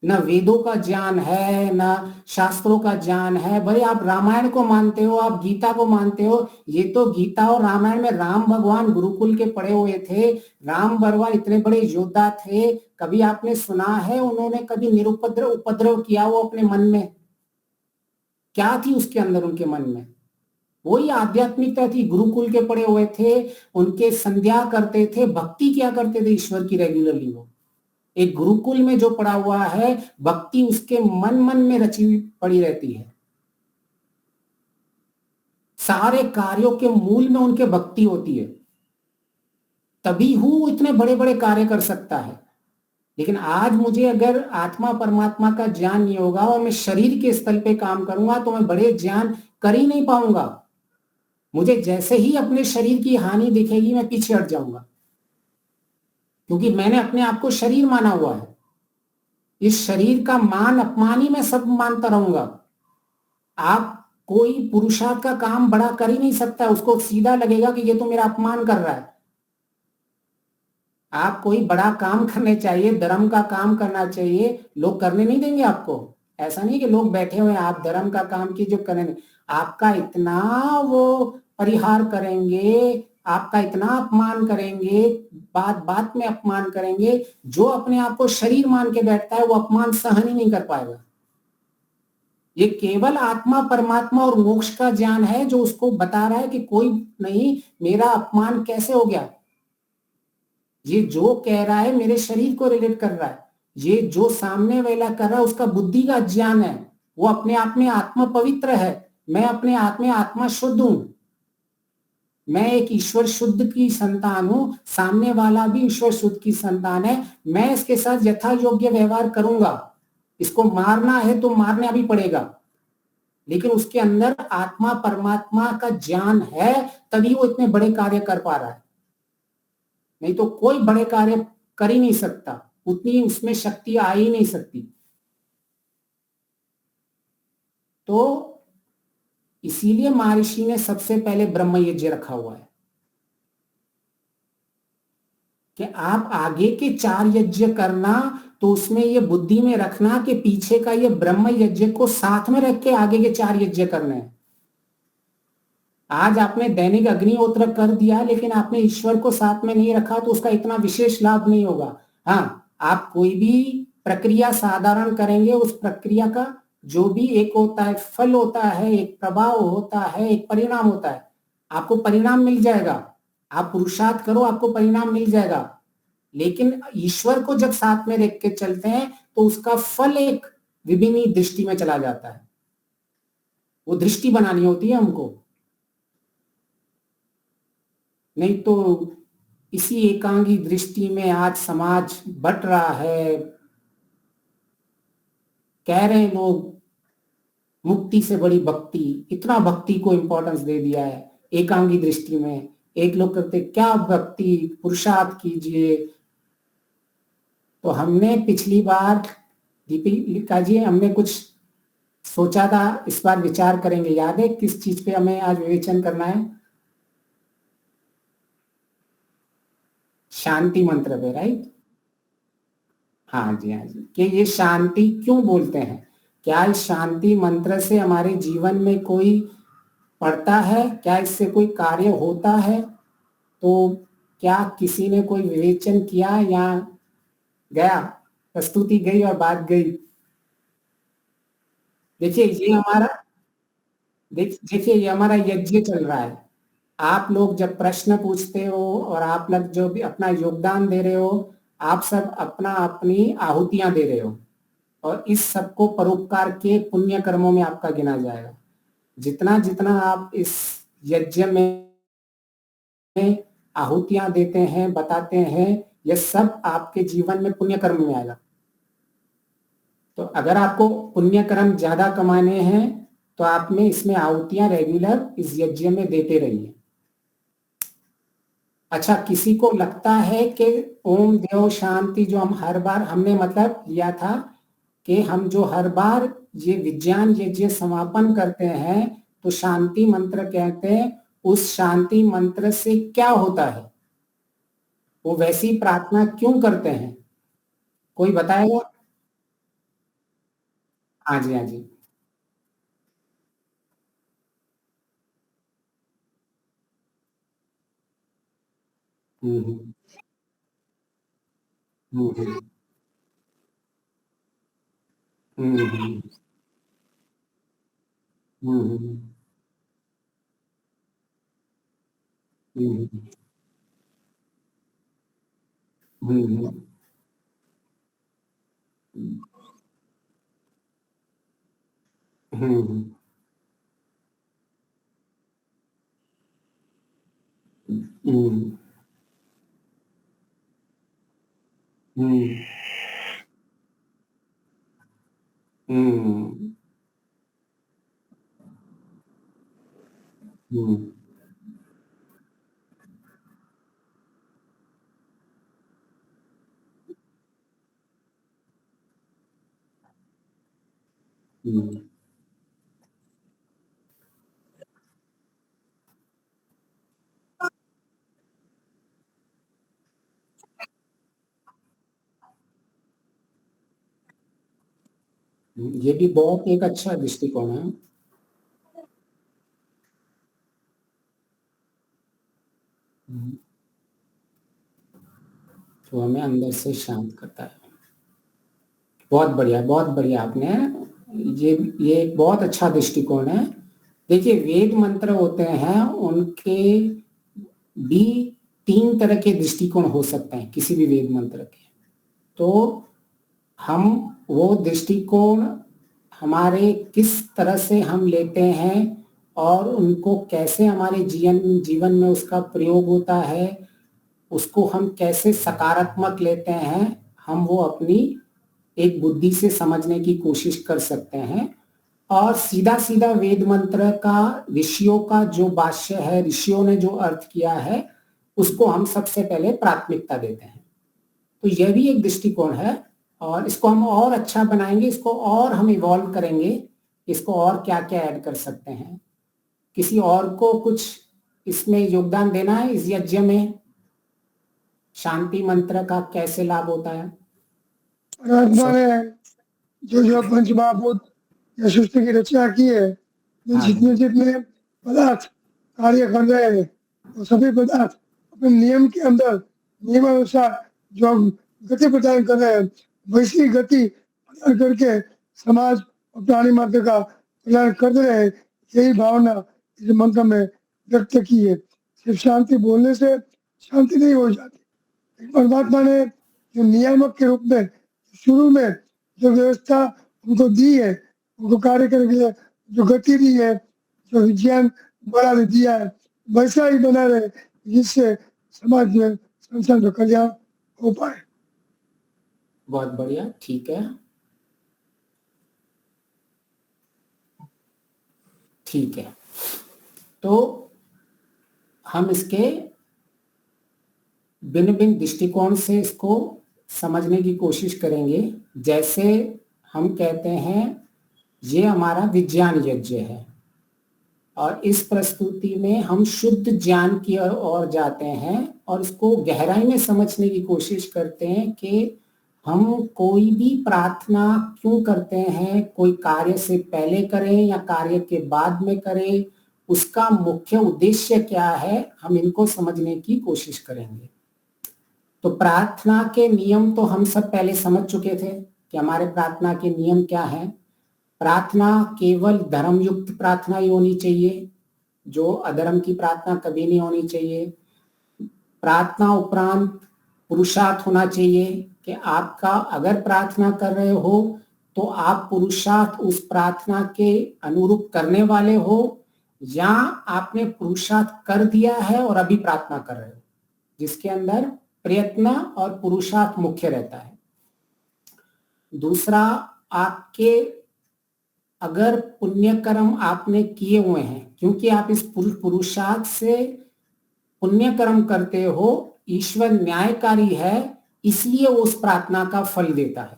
न वेदों का ज्ञान है, न शास्त्रों का ज्ञान है। भाई आप रामायण को मानते हो, आप गीता को मानते हो, ये तो गीता और रामायण में राम भगवान गुरुकुल के पढ़े हुए थे, राम भगवान इतने बड़े योद्धा थे, कभी आपने सुना है उन्होंने कभी उपद्रव किया वो अपने मन में? क्या थी उसके अंदर उनके मन में? वही आध्यात्मिकता थी। गुरुकुल के पढ़े हुए थे, उनके संध्या करते थे, भक्ति क्या करते थे ईश्वर की रेगुलरली। वो एक गुरुकुल में जो पढ़ा हुआ है, भक्ति उसके मन मन में रची हुई पड़ी रहती है। सारे कार्यों के मूल में उनके भक्ति होती है, तभी वो इतने बड़े बड़े कार्य कर सकता है। लेकिन आज मुझे अगर आत्मा परमात्मा का ज्ञान नहीं होगा और मैं शरीर के स्थल पे काम करूंगा तो मैं बड़े ज्ञान कर ही नहीं पाऊंगा। मुझे जैसे ही अपने शरीर की हानि दिखेगी मैं पीछे हट जाऊंगा, क्योंकि मैंने अपने आप को शरीर माना हुआ है। इस शरीर का मान अपमान ही मैं सब मानता रहूंगा। आप कोई पुरुषार्थ का काम बड़ा कर ही नहीं सकता, उसको सीधा लगेगा कि ये तो मेरा अपमान कर रहा है। आप कोई बड़ा काम करने चाहिए, धर्म का काम करना चाहिए, लोग करने नहीं देंगे आपको। ऐसा नहीं कि लोग बैठे हुए आप धर्म का काम की जो करेंगे, आपका इतना वो परिहार करेंगे, आपका इतना अपमान करेंगे, बात बात में अपमान करेंगे। जो अपने आप को शरीर मान के बैठता है वो अपमान सहन ही नहीं कर पाएगा। ये केवल आत्मा परमात्मा और मोक्ष का ज्ञान है जो उसको बता रहा है कि कोई नहीं, मेरा अपमान कैसे हो गया। ये जो कह रहा है मेरे शरीर को रिलेट कर रहा है, ये जो सामने वाला कर रहा है उसका बुद्धि का ज्ञान है। वो अपने आप में आत्मा पवित्र है, मैं अपने आप में आत्मा शुद्ध हूं, मैं एक ईश्वर शुद्ध की संतान हूं, सामने वाला भी ईश्वर शुद्ध की संतान है। मैं इसके साथ यथा योग्य व्यवहार करूंगा, इसको मारना है तो मारना भी पड़ेगा, लेकिन उसके अंदर आत्मा परमात्मा का ज्ञान है, तभी वो इतने बड़े कार्य कर पा रहा है। नहीं तो कोई बड़े कार्य कर ही नहीं सकता, उतनी उसमें शक्ति आ ही नहीं सकती। तो इसीलिए महर्षि ने सबसे पहले ब्रह्म यज्ञ रखा हुआ है कि आप आगे के 4 यज्ञ करना तो उसमें ये बुद्धि में रखना कि पीछे का ये ब्रह्म यज्ञ को साथ में रख के आगे के 4 यज्ञ करने हैं। आज आपने दैनिक अग्निहोत्र कर दिया लेकिन आपने ईश्वर को साथ में नहीं रखा तो उसका इतना विशेष लाभ नहीं होगा। हाँ, आप कोई भी प्रक्रिया साधारण करेंगे, उस प्रक्रिया का जो भी एक होता है फल होता है, एक प्रभाव होता है, एक परिणाम होता है, आपको परिणाम मिल जाएगा। आप पुरुषार्थ करो आपको परिणाम मिल जाएगा। लेकिन ईश्वर को जब साथ में रख के चलते हैं तो उसका फल एक विभिन्न दृष्टि में चला जाता है। वो दृष्टि बनानी होती है हमको, नहीं तो इसी एकांगी दृष्टि में आज समाज बट रहा है। कह रहे हैं लोग मुक्ति से बड़ी भक्ति, इतना भक्ति को इंपॉर्टेंस दे दिया है एकांगी दृष्टि में। एक लोग कहते क्या भक्ति, पुरुषार्थ कीजिए। तो हमने पिछली बार दीपिका जी हमने कुछ सोचा था, इस बार विचार करेंगे। याद है किस चीज पे हमें आज विवेचन करना है? शांति मंत्र पे, राइट? हाँ जी, हाँ जी। कि ये शांति क्यों बोलते हैं? क्या इस शांति मंत्र से हमारे जीवन में कोई पड़ता है? क्या इससे कोई कार्य होता है? तो क्या किसी ने कोई विवेचन किया या गया, प्रस्तुति गई और बात गई? देखिए ये हमारा देखिए ये हमारा यज्ञ चल रहा है। आप लोग जब प्रश्न पूछते हो और आप लोग जो भी अपना योगदान दे रहे हो, आप सब अपना अपनी आहुतियां दे रहे हो और इस सबको परोपकार के पुण्य कर्मों में आपका गिना जाएगा। जितना जितना आप इस यज्ञ में आहुतियां देते हैं, बताते हैं, ये सब आपके जीवन में पुण्य कर्म में आएगा। तो अगर आपको पुण्य कर्म ज्यादा कमाने हैं तो आप में इसमें आहुतियां रेगुलर इस यज्ञ में देते रहिए। अच्छा, किसी को लगता है कि ओम देव शांति जो हम हर बार हमने मतलब लिया था कि हम जो हर बार ये विज्ञान यज्ञ समापन करते हैं तो शांति मंत्र कहते हैं, उस शांति मंत्र से क्या होता है? वो वैसी प्रार्थना क्यों करते हैं? कोई बताएगा? हाँ जी, हाँ जी। हम्म हम्म हम्म हम्म हम्म हम्म हम्म हम्म हम्म हम्म हम्म हम्म हम्म हम्म। ये भी बहुत एक अच्छा दृष्टिकोण है। जो हमें अंदर से शांत करता है। बहुत बढ़िया, बहुत बढ़िया। आपने ये एक बहुत अच्छा दृष्टिकोण है। देखिए वेद मंत्र होते हैं, उनके भी 3 तरह के दृष्टिकोण हो सकते हैं किसी भी वेद मंत्र के। तो हम वो दृष्टिकोण हमारे किस तरह से हम लेते हैं और उनको कैसे हमारे जीवन में उसका प्रयोग होता है, उसको हम कैसे सकारात्मक लेते हैं, हम वो अपनी एक बुद्धि से समझने की कोशिश कर सकते हैं। और सीधा सीधा वेद मंत्र का ऋषियों का जो भाष्य है, ऋषियों ने जो अर्थ किया है, उसको हम सबसे पहले प्राथमिकता देते हैं। तो यह भी एक दृष्टिकोण है और इसको हम और अच्छा बनाएंगे, इसको और हम इवॉल्व करेंगे, इसको और क्या क्या ऐड कर सकते हैं। किसी और को कुछ इसमें योगदान देना है इस यज्ञ में? शांति मंत्र का कैसे लाभ होता है? परमात्मा ने जो जो पंच महाभूत या सृष्टि की रचना की है, ये हाँ जितने जितने पदार्थ कार्य कर रहे हैं, वो सभी पदार्थ अपने नियम के अंदर नियमानुसार जो गति प्रदान कर रहे हैं, वैसी गति प्रदान करके समाज और प्राणी मात्र का कल्याण कर रहे हैं। यही भावना इस मंत्र में व्यक्त की है। सिर्फ शांति बोलने से शांति नहीं हो जाती। परमात्मा ने जो नियामक के रूप में शुरू में जो व्यवस्था उनको दी है, उनको कार्य करने के लिए जो गति दी है, जो विज्ञान बड़ा दिया है, वैसा ही बना रहे जिससे समाज में संसार में कल्याण हो पाए। बहुत बढ़िया, ठीक है, ठीक है। तो हम इसके भिन्न भिन्न दृष्टिकोण से इसको समझने की कोशिश करेंगे। जैसे हम कहते हैं ये हमारा विज्ञान यज्ञ है और इस प्रस्तुति में हम शुद्ध ज्ञान की ओर जाते हैं और इसको गहराई में समझने की कोशिश करते हैं कि हम कोई भी प्रार्थना क्यों करते हैं, कोई कार्य से पहले करें या कार्य के बाद में करें, उसका मुख्य उद्देश्य क्या है, हम इनको समझने की कोशिश करेंगे। तो प्रार्थना के नियम तो हम सब पहले समझ चुके थे कि हमारे प्रार्थना के नियम क्या हैं। प्रार्थना केवल धर्मयुक्त प्रार्थना ही होनी चाहिए, जो अधर्म की प्रार्थना कभी नहीं होनी चाहिए। प्रार्थना उपरांत पुरुषार्थ होना चाहिए कि आपका अगर प्रार्थना कर रहे हो तो आप पुरुषार्थ उस प्रार्थना के अनुरूप करने वाले हो या आपने पुरुषार्थ कर दिया है और अभी प्रार्थना कर रहे हो, जिसके अंदर प्रयत्न और पुरुषार्थ मुख्य रहता है। दूसरा, आपके अगर पुण्य कर्म आपने किए हुए हैं, क्योंकि आप इस पुरुषार्थ से पुण्य कर्म करते हो, ईश्वर न्यायकारी है, इसलिए वो उस प्रार्थना का फल देता है।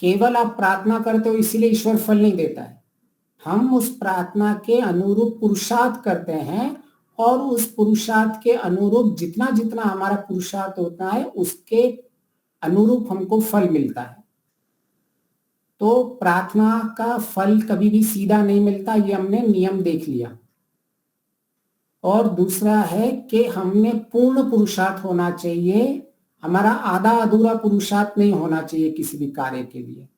केवल आप प्रार्थना करते हो इसलिए ईश्वर फल नहीं देता है। हम उस प्रार्थना के अनुरूप पुरुषार्थ करते हैं और उस पुरुषार्थ के अनुरूप जितना जितना हमारा पुरुषार्थ होता है उसके अनुरूप हमको फल मिलता है। तो प्रार्थना का फल कभी भी सीधा नहीं मिलता, ये हमने नियम देख लिया। और दूसरा है कि हमने पूर्ण पुरुषार्थ होना चाहिए, हमारा आधा अधूरा पुरुषार्थ नहीं होना चाहिए किसी भी कार्य के लिए।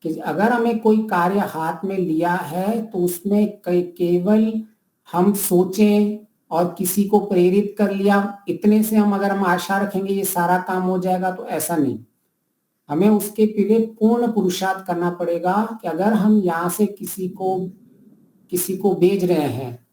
कि अगर हमें कोई कार्य हाथ में लिया है तो उसमें केवल हम सोचें और किसी को प्रेरित कर लिया, इतने से हम आशा रखेंगे ये सारा काम हो जाएगा, तो ऐसा नहीं। हमें उसके पहले पूर्ण पुरुषार्थ करना पड़ेगा कि अगर हम यहाँ से किसी को भेज रहे हैं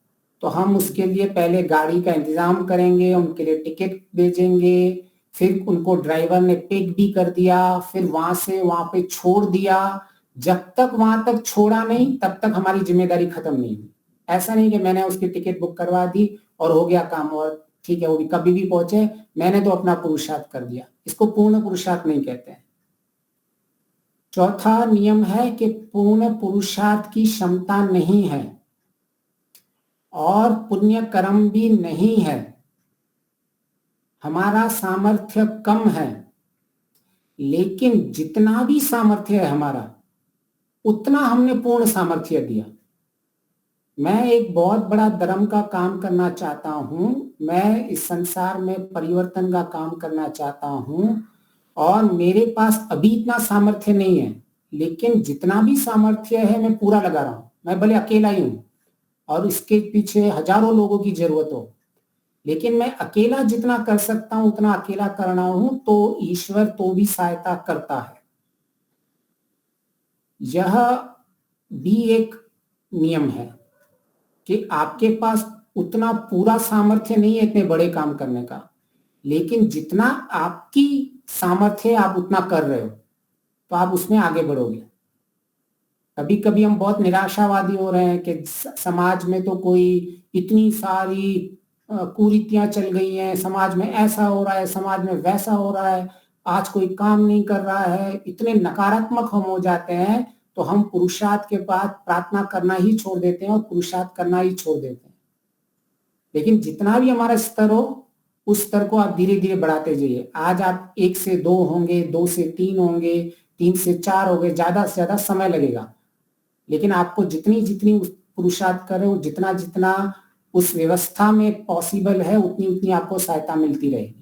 तो हम उसके लिए पहले गाड़ी का इंतजाम करेंगे, उनके लिए टिकट भेजेंगे, फिर उनको ड्राइवर ने पिक भी कर दिया, फिर वहां से वहां पे छोड़ दिया। जब तक वहां तक छोड़ा नहीं तब तक हमारी जिम्मेदारी खत्म नहीं हुई। ऐसा नहीं कि मैंने उसकी टिकट बुक करवा दी और हो गया काम और ठीक है वो भी कभी भी पहुंचे, मैंने तो अपना पुरुषार्थ कर दिया। इसको पूर्ण पुरुषार्थ नहीं कहते हैं। चौथा नियम है कि पूर्ण पुरुषार्थ की क्षमता नहीं है और पुण्य कर्म भी नहीं है, हमारा सामर्थ्य कम है, लेकिन जितना भी सामर्थ्य है हमारा उतना हमने पूर्ण सामर्थ्य दिया। मैं एक बहुत बड़ा धर्म का काम करना चाहता हूं, मैं इस संसार में परिवर्तन का काम करना चाहता हूं और मेरे पास अभी इतना सामर्थ्य नहीं है, लेकिन जितना भी सामर्थ्य है मैं पूरा लगा रहा हूं। मैं भले अकेला ही हूं और इसके पीछे हजारों लोगों की जरूरत हो, लेकिन मैं अकेला जितना कर सकता हूं उतना अकेला कर रहा हूं, तो ईश्वर तो भी सहायता करता है। यह भी एक नियम है कि आपके पास उतना पूरा सामर्थ्य नहीं है इतने बड़े काम करने का, लेकिन जितना आपकी सामर्थ्य है आप उतना कर रहे हो तो आप उसमें आगे बढ़ोगे। कभी कभी हम बहुत निराशावादी हो रहे हैं कि समाज में तो कोई इतनी सारी कुरीतियां चल गई हैं, समाज में ऐसा हो रहा है, समाज में वैसा हो रहा है, आज कोई काम नहीं कर रहा है, इतने नकारात्मक हम हो जाते हैं तो हम पुरुषार्थ के बाद प्रार्थना करना ही छोड़ देते हैं और पुरुषार्थ करना ही छोड़ देते हैं। लेकिन जितना भी हमारा स्तर हो उस स्तर को आप धीरे धीरे बढ़ाते जाइए। आज आप 1 से 2 होंगे, 2 से 3 होंगे, 3 से 4 होंगे, ज्यादा से ज्यादा समय लगेगा, लेकिन आपको जितनी जितनी पुरुषार्थ कर रहे हो, जितना जितना उस व्यवस्था में पॉसिबल है उतनी उतनी आपको सहायता मिलती रहेगी।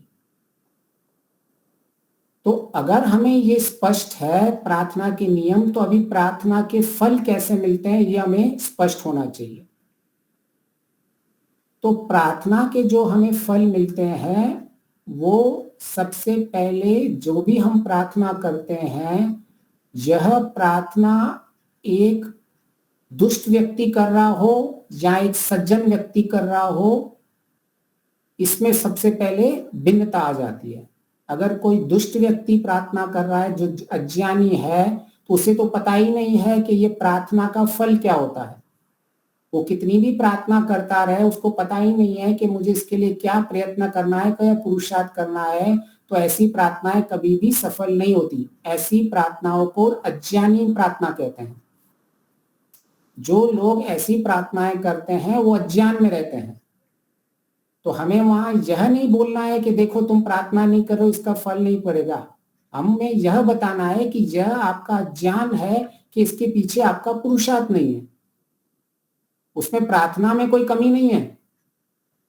तो अगर हमें ये स्पष्ट है प्रार्थना के नियम, तो अभी प्रार्थना के फल कैसे मिलते हैं ये हमें स्पष्ट होना चाहिए। तो प्रार्थना के जो हमें फल मिलते हैं वो सबसे पहले जो भी हम प्रार्थना करते हैं, यह प्रार्थना एक दुष्ट व्यक्ति कर रहा हो या एक सज्जन व्यक्ति कर रहा हो, इसमें सबसे पहले भिन्नता आ जाती है। अगर कोई दुष्ट व्यक्ति प्रार्थना कर रहा है जो अज्ञानी है, तो उसे तो पता ही नहीं है कि ये प्रार्थना का फल क्या होता है। वो कितनी भी प्रार्थना करता रहे उसको पता ही नहीं है कि मुझे इसके लिए क्या प्रयत्न करना है, क्या पुरुषार्थ करना है। तो ऐसी प्रार्थनाएं कभी भी सफल नहीं होती। ऐसी प्रार्थनाओं को अज्ञानी प्रार्थना कहते हैं। जो लोग ऐसी प्रार्थनाएं करते हैं वो अज्ञान में रहते हैं। तो हमें वहां यह नहीं बोलना है कि देखो तुम प्रार्थना नहीं करो इसका फल नहीं पड़ेगा। हमें यह बताना है कि यह आपका ज्ञान है कि इसके पीछे आपका पुरुषार्थ नहीं है। उसमें प्रार्थना में कोई कमी नहीं है,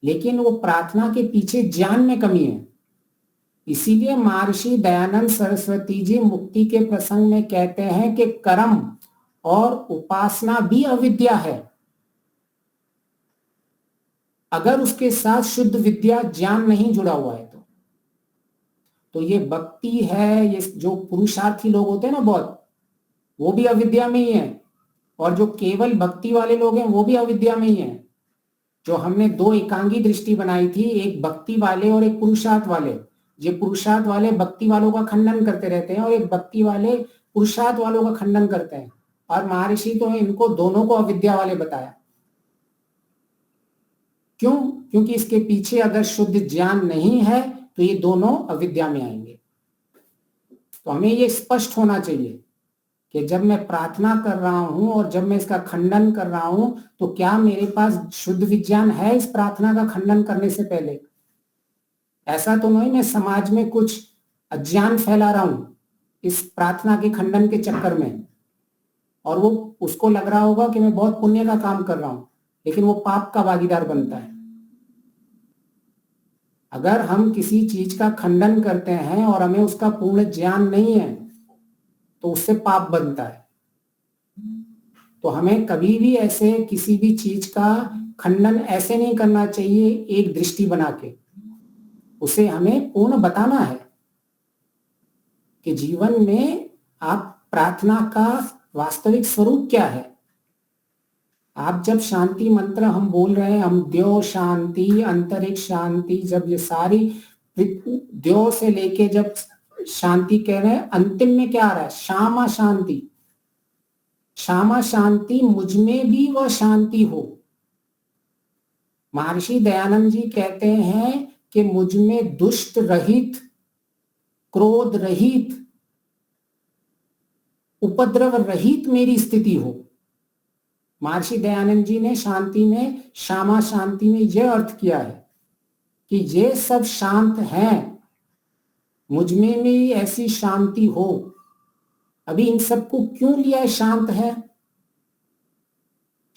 लेकिन वो प्रार्थना के पीछे ज्ञान में कमी है। इसीलिए महर्षि दयानंद सरस्वती जी मुक्ति के प्रसंग में कहते हैं कि कर्म और उपासना भी अविद्या है, अगर उसके साथ शुद्ध विद्या ज्ञान नहीं जुड़ा हुआ है तो ये भक्ति है, ये जो पुरुषार्थी लोग होते हैं ना बहुत, वो भी अविद्या में ही है, और जो केवल भक्ति वाले लोग हैं वो भी अविद्या में ही है। जो हमने दो एकांगी दृष्टि बनाई थी, एक भक्ति वाले और एक पुरुषार्थ वाले। ये पुरुषार्थ वाले भक्ति वालों का खंडन करते रहते हैं और एक भक्ति वाले पुरुषार्थ वालों का खंडन करते हैं, और महर्षि तो इनको दोनों को अविद्या वाले बताया। क्यों? क्योंकि इसके पीछे अगर शुद्ध ज्ञान नहीं है तो ये दोनों अविद्या में आएंगे। तो हमें ये स्पष्ट होना चाहिए कि जब मैं प्रार्थना कर रहा हूं और जब मैं इसका खंडन कर रहा हूं तो क्या मेरे पास शुद्ध विज्ञान है इस प्रार्थना का खंडन करने से पहले। ऐसा तो नहीं मैं समाज में कुछ अज्ञान फैला रहा हूं इस प्रार्थना के खंडन के चक्कर में, और वो उसको लग रहा होगा कि मैं बहुत पुण्य का काम कर रहा हूं, लेकिन वो पाप का भागीदार बनता है। अगर हम किसी चीज का खंडन करते हैं और हमें उसका पूर्ण ज्ञान नहीं है तो उससे पाप बनता है। तो हमें कभी भी ऐसे किसी भी चीज का खंडन ऐसे नहीं करना चाहिए एक दृष्टि बना के। उसे हमें पूर्ण बताना है कि जीवन में आप प्रार्थना का वास्तविक स्वरूप क्या है। आप जब शांति मंत्र हम बोल रहे हैं, हम द्यो शांति, अंतरिक्ष शांति, जब ये सारी द्यो से लेके जब शांति कह रहे हैं, अंतिम में क्या आ रहा है? श्यामा शांति। श्यामा शांति, मुझ में भी वह शांति हो। महर्षि दयानंद जी कहते हैं कि मुझ में दुष्ट रहित, क्रोध रहित, उपद्रव रहित मेरी स्थिति हो। महर्षि दयानंद जी ने शांति में, श्यामा शांति में यह अर्थ किया है कि ये सब शांत हैं, मुझ में भी ऐसी शांति हो। अभी इन सबको क्यों लिया शांत है?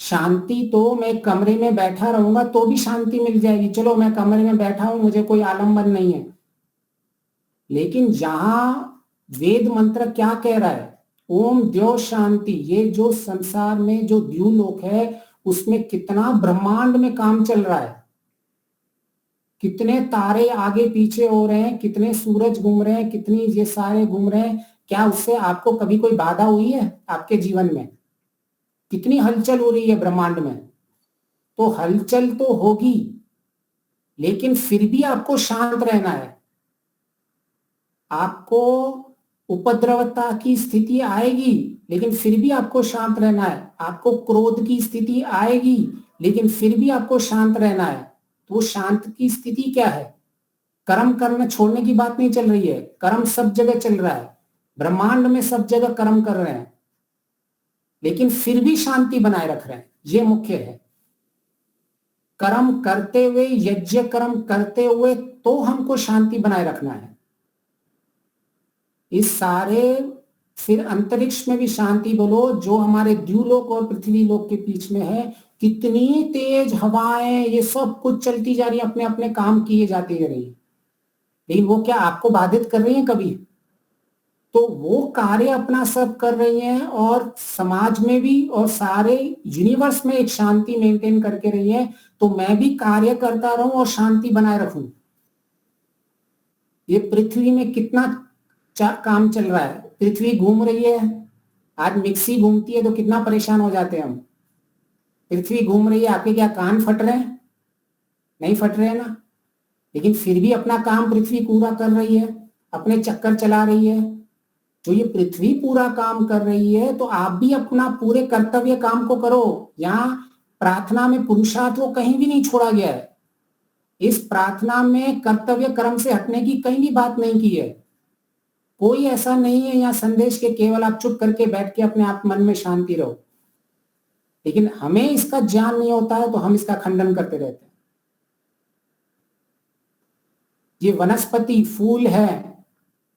शांति तो मैं कमरे में बैठा रहूंगा तो भी शांति मिल जाएगी। चलो मैं कमरे में बैठा हूं, मुझे कोई आलंबन नहीं है, लेकिन जहां वेद मंत्र क्या कह रहा है? ओम द्यो शांति। ये जो संसार में जो द्यूलोक है उसमें कितना ब्रह्मांड में काम चल रहा है, कितने तारे आगे पीछे हो रहे हैं, कितने सूरज घूम रहे हैं, कितनी ये सारे घूम रहे हैं। क्या उससे आपको कभी कोई बाधा हुई है आपके जीवन में? कितनी हलचल हो रही है ब्रह्मांड में। तो हलचल तो होगी, लेकिन फिर भी आपको शांत रहना है। आपको उपद्रवता की स्थिति आएगी, लेकिन फिर भी आपको शांत रहना है। आपको क्रोध की स्थिति आएगी, लेकिन फिर भी आपको शांत रहना है। तो शांत की स्थिति क्या है? कर्म करना छोड़ने की बात नहीं चल रही है। कर्म सब जगह चल रहा है, ब्रह्मांड में सब जगह कर्म कर रहे हैं, लेकिन फिर भी शांति बनाए रख रहे हैं। ये मुख्य है। कर्म करते हुए, यज्ञ कर्म करते हुए तो हमको शांति बनाए रखना है। इस सारे फिर अंतरिक्ष में भी शांति बोलो, जो हमारे द्यूलोक और पृथ्वी लोक के बीच में है। कितनी तेज हवाएं, ये सब कुछ चलती जा रही है, अपने अपने काम किए जाती जा रही है, लेकिन वो क्या आपको बाधित कर रही है कभी? तो वो कार्य अपना सब कर रही हैं, और समाज में भी और सारे यूनिवर्स में एक शांति मेंटेन करके रही है। तो मैं भी कार्य करता रहूं और शांति बनाए रखूं। ये पृथ्वी में कितना काम चल रहा है। पृथ्वी घूम रही है, आज मिक्सी घूमती है तो कितना परेशान हो जाते हैं हम। पृथ्वी घूम रही है, आपके क्या कान फट रहे हैं? नहीं फट रहे हैं ना, लेकिन फिर भी अपना काम पृथ्वी पूरा कर रही है, अपने चक्कर चला रही है। जो ये पृथ्वी पूरा काम कर रही है, तो आप भी अपना पूरे कर्तव्य काम को करो। यहाँ प्रार्थना में पुरुषार्थ को कहीं भी नहीं छोड़ा गया है। इस प्रार्थना में कर्तव्य कर्म से हटने की कहीं भी बात नहीं की है। कोई ऐसा नहीं है यहाँ संदेश के केवल आप चुप करके बैठ के अपने आप मन में शांति रहो। लेकिन हमें इसका ज्ञान नहीं होता है तो हम इसका खंडन करते रहते हैं। ये वनस्पति, फूल है,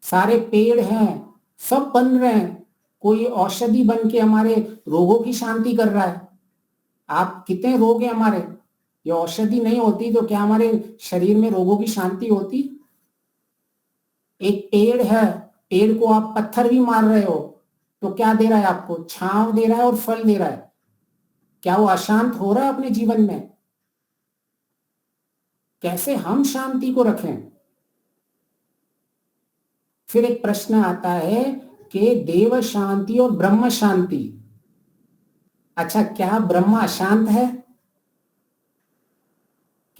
सारे पेड़ हैं, सब बन रहे हैं, कोई औषधि बन के हमारे रोगों की शांति कर रहा है। आप कितने रोग हैं हमारे, ये औषधि नहीं होती तो क्या हमारे शरीर में रोगों की शांति होती? एक पेड़ है, पेड़ को आप पत्थर भी मार रहे हो तो क्या दे रहा है आपको? छांव दे रहा है और फल दे रहा है। क्या वो अशांत हो रहा है अपने जीवन में? कैसे हम शांति को रखें? फिर एक प्रश्न आता है कि देव शांति और ब्रह्म शांति। अच्छा, क्या ब्रह्म अशांत है?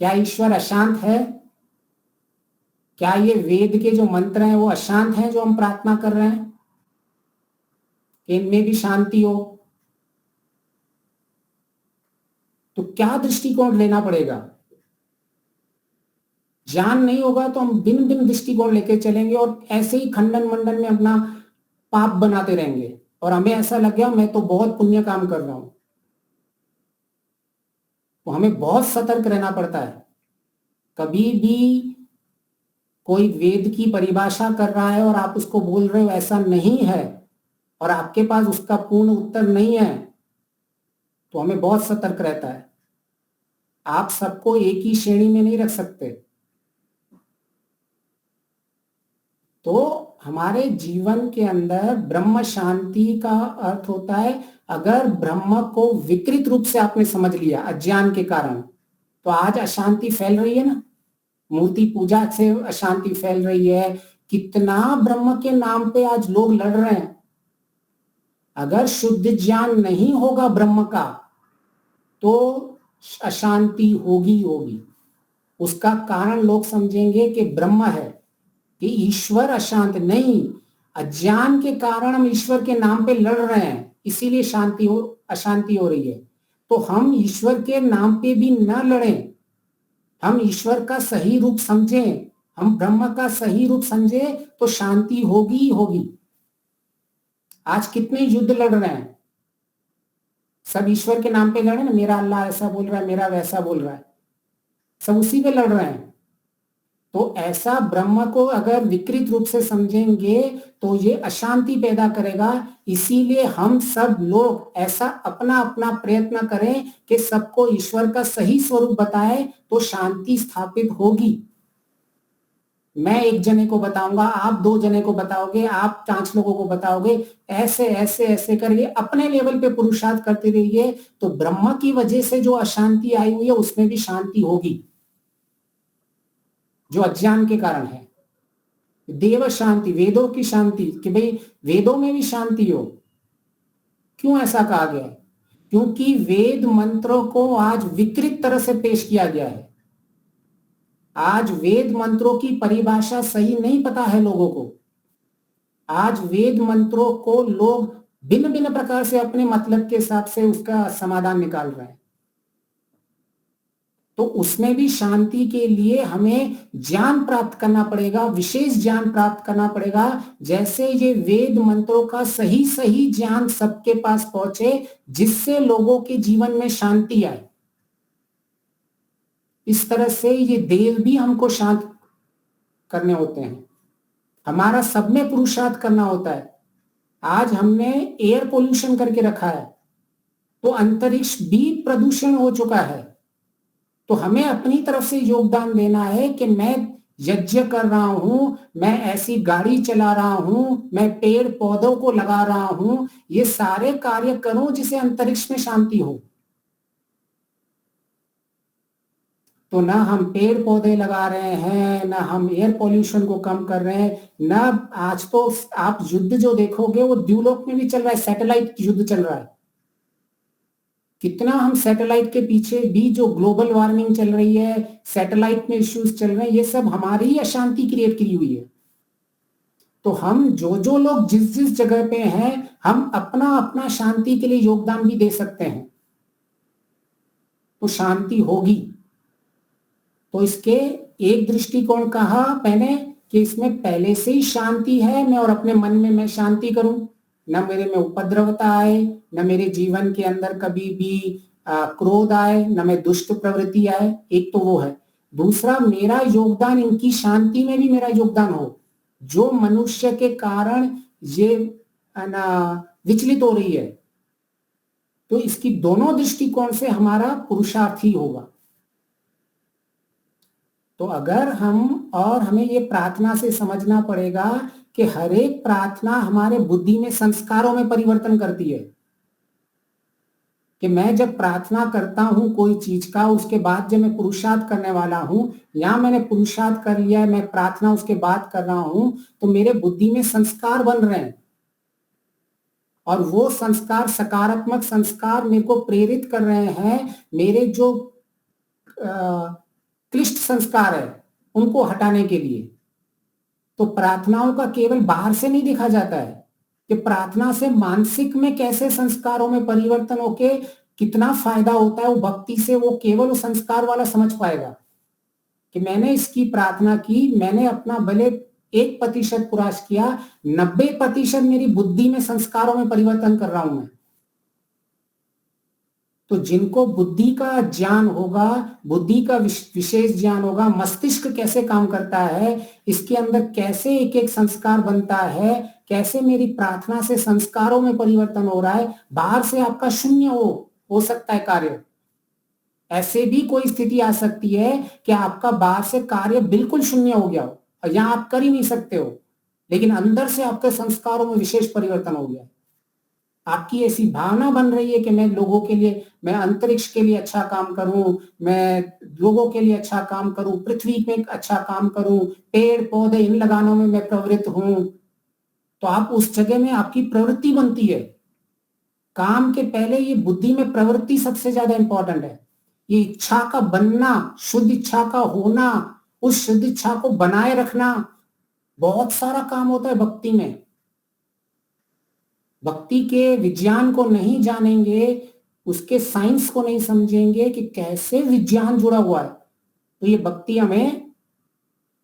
क्या ईश्वर अशांत है? क्या ये वेद के जो मंत्र हैं वो अशांत हैं जो हम प्रार्थना कर रहे हैं? इनमें भी शांति हो तो क्या दृष्टिकोण लेना पड़ेगा? ज्ञान नहीं होगा तो हम भिन्न भिन्न दृष्टिकोण लेके चलेंगे और ऐसे ही खंडन मंडन में अपना पाप बनाते रहेंगे और हमें ऐसा लग गया मैं तो बहुत पुण्य काम कर रहा हूं। तो हमें बहुत सतर्क रहना पड़ता है। कभी भी कोई वेद की परिभाषा कर रहा है और आप उसको बोल रहे हो ऐसा नहीं है और आपके पास उसका पूर्ण उत्तर नहीं है, तो हमें बहुत सतर्क रहता है। आप सबको एक ही श्रेणी में नहीं रख सकते। तो हमारे जीवन के अंदर ब्रह्म शांति का अर्थ होता है, अगर ब्रह्म को विकृत रूप से आपने समझ लिया अज्ञान के कारण, तो आज अशांति फैल रही है ना, मूर्ति पूजा से अशांति फैल रही है। कितना ब्रह्म के नाम पे आज लोग लड़ रहे हैं। अगर शुद्ध ज्ञान नहीं होगा ब्रह्म का तो अशांति होगी होगी। उसका कारण लोग समझेंगे कि ब्रह्म है, कि ईश्वर अशांत नहीं, अज्ञान के कारण हम ईश्वर के नाम पे लड़ रहे हैं, इसीलिए अशांति हो रही है। तो हम ईश्वर के नाम पे भी न लड़ें, हम ईश्वर का सही रूप समझें, हम ब्रह्म का सही रूप समझें तो शांति होगी ही होगी। आज कितने युद्ध लड़ रहे हैं, सब ईश्वर के नाम पे लड़ रहे हैं ना, मेरा अल्लाह ऐसा बोल रहा है, मेरा वैसा बोल रहा है, सब उसी पे लड़ रहे हैं। तो ऐसा ब्रह्म को अगर विकृत रूप से समझेंगे तो ये अशांति पैदा करेगा। इसीलिए हम सब लोग ऐसा अपना अपना प्रयत्न करें कि सबको ईश्वर का सही स्वरूप बताएं तो शांति स्थापित होगी। मैं एक जने को बताऊंगा, आप 2 जने को बताओगे, आप 5 लोगों को बताओगे, ऐसे ऐसे ऐसे करके अपने लेवल पे पुरुषार्थ करते रहिए तो ब्रह्म की वजह से जो अशांति आई हुई है उसमें भी शांति होगी, जो अज्ञान के कारण है। देव शांति, वेदों की शांति, कि भाई वेदों में भी शांति हो। क्यों ऐसा कहा गया है? क्योंकि वेद मंत्रों को आज विकृत तरह से पेश किया गया है। आज वेद मंत्रों की परिभाषा सही नहीं पता है लोगों को। आज वेद मंत्रों को लोग भिन्न भिन्न प्रकार से अपने मतलब के हिसाब से उसका समाधान निकाल रहे हैं। तो उसमें भी शांति के लिए हमें ज्ञान प्राप्त करना पड़ेगा, विशेष ज्ञान प्राप्त करना पड़ेगा। जैसे ये वेद मंत्रों का सही सही ज्ञान सबके पास पहुंचे, जिससे लोगों के जीवन में शांति आए। इस तरह से ये देव भी हमको शांत करने होते हैं। हमारा सब में पुरुषार्थ करना होता है। आज हमने एयर पोल्यूशन करके रखा है तो अंतरिक्ष भी प्रदूषण हो चुका है। तो हमें अपनी तरफ से योगदान देना है कि मैं यज्ञ कर रहा हूं, मैं ऐसी गाड़ी चला रहा हूं, मैं पेड़ पौधों को लगा रहा हूं, ये सारे कार्य करूं जिसे अंतरिक्ष में शांति हो। तो ना हम पेड़ पौधे लगा रहे हैं, ना हम एयर पोल्यूशन को कम कर रहे हैं, ना आज तो आप युद्ध जो देखोगे वो द्यूलोक में भी चल रहा है, सैटेलाइट युद्ध चल रहा है। कितना हम सैटेलाइट के पीछे भी, जो ग्लोबल वार्मिंग चल रही है, सैटेलाइट में इश्यूज चल रहे हैं, ये सब हमारी ही अशांति क्रिएट की हुई है। तो हम जो लोग जिस जिस जगह पे हैं, हम अपना अपना शांति के लिए योगदान भी दे सकते हैं तो शांति होगी। तो इसके एक दृष्टिकोण कहा मैंने कि इसमें पहले से ही शांति है, मैं और अपने मन में मैं शांति करूं। न मेरे में उपद्रवता आए, न मेरे जीवन के अंदर कभी भी क्रोध आए, न मैं दुष्ट प्रवृत्ति आए। एक तो वो है। दूसरा, मेरा योगदान इनकी शांति में भी मेरा योगदान हो। जो मनुष्य के कारण ये विचलित हो रही है, तो इसकी दोनों दृष्टिकोण से हमारा पुरुषार्थ ही होगा। तो अगर हमें ये प्रार्थना से समझना पड़ेगा कि हर एक प्रार्थना हमारे बुद्धि में संस्कारों में परिवर्तन करती है। कि मैं जब प्रार्थना करता हूं कोई चीज का, उसके बाद जब मैं पुरुषार्थ करने वाला हूं, या मैंने पुरुषार्थ कर लिया है, मैं प्रार्थना उसके बाद कर रहा हूं, तो मेरे बुद्धि में संस्कार बन रहे हैं और वो संस्कार, सकारात्मक संस्कार मेरे को प्रेरित कर रहे हैं मेरे जो क्लिष्ट संस्कार है उनको हटाने के लिए। तो प्रार्थनाओं का केवल बाहर से नहीं देखा जाता है कि प्रार्थना से मानसिक में कैसे संस्कारों में परिवर्तन होके कितना फायदा होता है। वो भक्ति से वो केवल वो संस्कार वाला समझ पाएगा कि मैंने इसकी प्रार्थना की, मैंने अपना भले 1% प्रयास किया, 90% मेरी बुद्धि में संस्कारों में परिवर्तन कर रहा हूं मैं। तो जिनको बुद्धि का ज्ञान होगा, बुद्धि का विशेष ज्ञान होगा, मस्तिष्क कैसे काम करता है, इसके अंदर कैसे एक एक संस्कार बनता है, कैसे मेरी प्रार्थना से संस्कारों में परिवर्तन हो रहा है। बाहर से आपका शून्य हो सकता है कार्य। ऐसे भी कोई स्थिति आ सकती है कि आपका बाहर से कार्य बिल्कुल शून्य हो गया हो और यहां आप कर ही नहीं सकते हो, लेकिन अंदर से आपके संस्कारों में विशेष परिवर्तन हो गया। आपकी ऐसी भावना बन रही है कि मैं लोगों के लिए, मैं अंतरिक्ष के लिए अच्छा काम करूं, मैं लोगों के लिए अच्छा काम करूं, पृथ्वी में अच्छा काम करूं, पेड़ पौधे इन लगानों में मैं प्रवृत्त हूं। तो आप उस जगह में आपकी प्रवृत्ति बनती है। काम के पहले ये बुद्धि में प्रवृत्ति सबसे ज्यादा इंपॉर्टेंट है। ये इच्छा का बनना, शुद्ध इच्छा का होना, उस शुद्ध इच्छा को बनाए रखना, बहुत सारा काम होता है भक्ति में। भक्ति के विज्ञान को नहीं जानेंगे, उसके साइंस को नहीं समझेंगे कि कैसे विज्ञान जुड़ा हुआ है, तो ये भक्ति हमें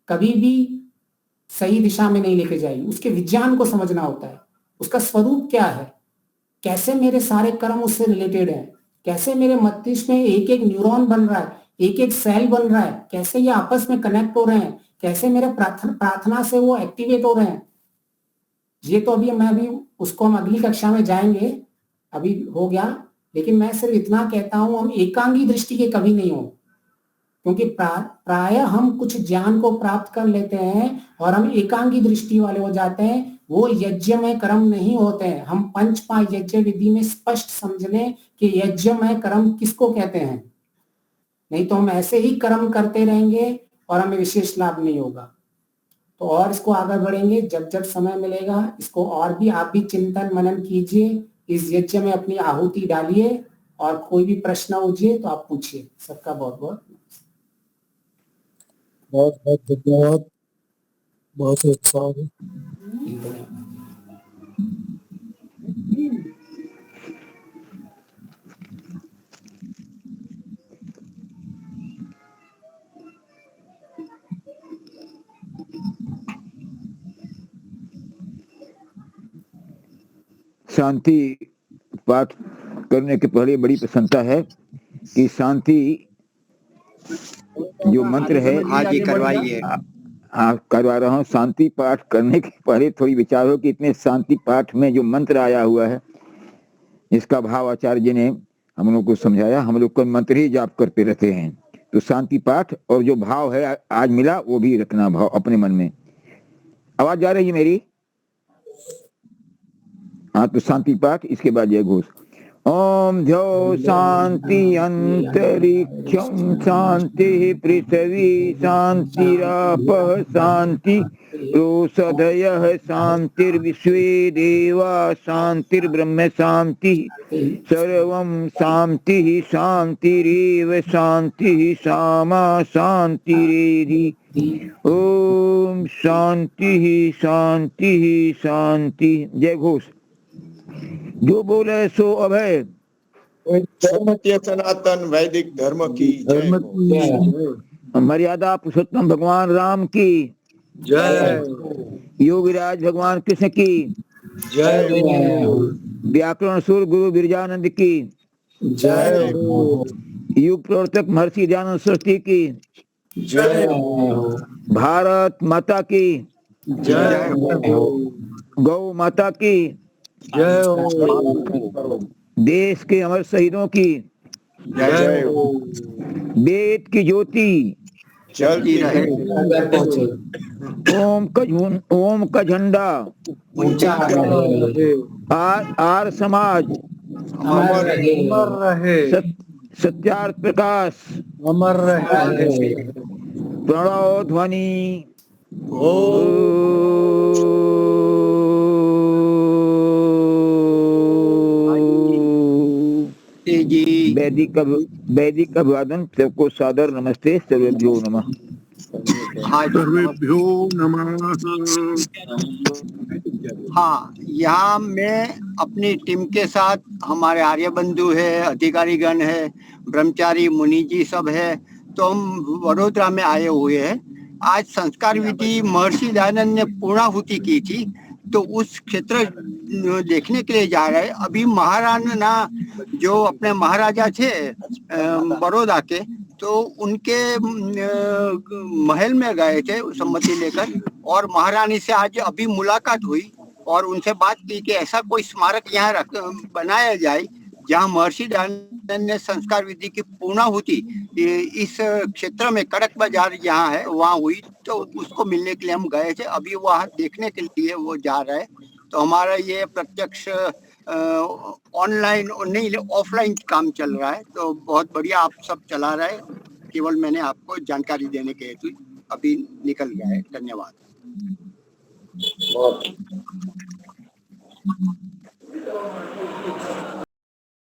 कभी भी सही दिशा में नहीं लेके जाएगी। उसके विज्ञान को समझना होता है, उसका स्वरूप क्या है, कैसे मेरे सारे कर्म उससे रिलेटेड हैं, कैसे मेरे मस्तिष्क में एक एक न्यूरॉन बन रहा है, एक एक सेल बन रहा है, कैसे ये आपस में कनेक्ट हो रहे हैं, कैसे मेरे प्रार्थना से वो एक्टिवेट हो रहे हैं। ये तो अभी उसको हम अगली कक्षा में जाएंगे, अभी हो गया। लेकिन मैं सिर्फ इतना कहता हूं, हम एकांगी दृष्टि के कभी नहीं हो, क्योंकि प्राय हम कुछ ज्ञान को प्राप्त कर लेते हैं और हम एकांगी दृष्टि वाले हो जाते हैं। वो यज्ञमय कर्म नहीं होते हैं। हम पंचपा यज्ञ विधि में स्पष्ट समझ लें कि यज्ञमय कर्म किसको कहते हैं, नहीं तो हम ऐसे ही कर्म करते रहेंगे और हमें विशेष लाभ नहीं होगा। तो और इसको आगे बढ़ेंगे, जब जब समय मिलेगा इसको और भी आप भी चिंतन मनन कीजिए, इस यज्ञ में अपनी आहुति डालिए और कोई भी प्रश्न उठे तो आप पूछिए। सबका बहुत बहुत धन्यवाद। बहुत अच्छा हो। शांति पाठ करने के पहले बड़ी प्रसन्नता है कि शांति जो मंत्र है, हाँ जी करवाइए। हाँ करवा रहा हूँ। शांति पाठ करने के पहले थोड़ी विचार हो कि इतने शांति पाठ में जो मंत्र आया हुआ है, इसका भाव आचार्य जी ने हम लोग को समझाया। हम लोग को मंत्र ही जाप करते रहते हैं, तो शांति पाठ और जो भाव है आज मिला वो भी रखना भाव अपने मन में। आवाज जा रही है मेरी? हाँ, तो शांति पाठ, इसके बाद जय घोष। ओम ध्यो शांति अंतरिक्षं शांति पृथ्वी शांतिरापः शांति रोषधयः शांतिर्विश्वे देवा शांतिर्ब्रह्म शांति सर्वं शांति शांतिरेव शांति सामा शांतिरेधि। ओम शांति शांति शांति। जय घोष। जो बोले सो अभय। धर्म सनातन वैदिक धर्म की जय। मर्यादा पुरुषोत्तम भगवान राम की जय। योगीराज भगवान कृष्ण की जय हो। व्याकरण सूर गुरु बिरजानंद की, जय हो। युग प्रवर्तक महर्षि दयानंद सरस्वती की, जय हो। भारत माता की, जय हो। गौ माता की, जय हो। देश के अमर शहीदों की, जय हो। वेद की ज्योति, चलती रहे। पहुंचे ओम का झंडा, ऊंचा रहे, आर समाज, अमर रहे, अमर रहे। सत्यार्थ प्रकाश, अमर रहे। प्रणव ध्वनि वैदिक अभिवादन। सबको सादर नमस्ते, सर्वेभ्यो नमः। सर्वेभ्यो नमः। हाँ, यहाँ मैं अपनी टीम के साथ, हमारे आर्य बंधु है, अधिकारीगण है, ब्रह्मचारी मुनि जी सब है, तो हम वडोदरा में आए हुए हैं। आज संस्कार विधि महर्षि दयानंद ने पूर्णाहुति की थी, तो उस क्षेत्र देखने के लिए जा रहे हैं। अभी महाराणा जो अपने महाराजा थे बड़ौदा के, तो उनके महल में गए थे सम्मति लेकर, और महारानी से आज अभी मुलाकात हुई और उनसे बात की कि ऐसा कोई स्मारक यहाँ बनाया जाए जहाँ महर्षि दयानंद ने संस्कार विधि की पूर्णाहुति इस क्षेत्र में कड़क बाजार जहाँ है वहाँ हुई, तो उसको मिलने के लिए हम गए थे। अभी वहाँ देखने के लिए वो जा रहे हैं। तो हमारा ये प्रत्यक्ष ऑनलाइन नहीं, ऑफलाइन काम चल रहा है, तो बहुत बढ़िया आप सब चला रहे हैं। केवल मैंने आपको जानकारी देने के हेतु अभी निकल गया है। धन्यवाद। बहुत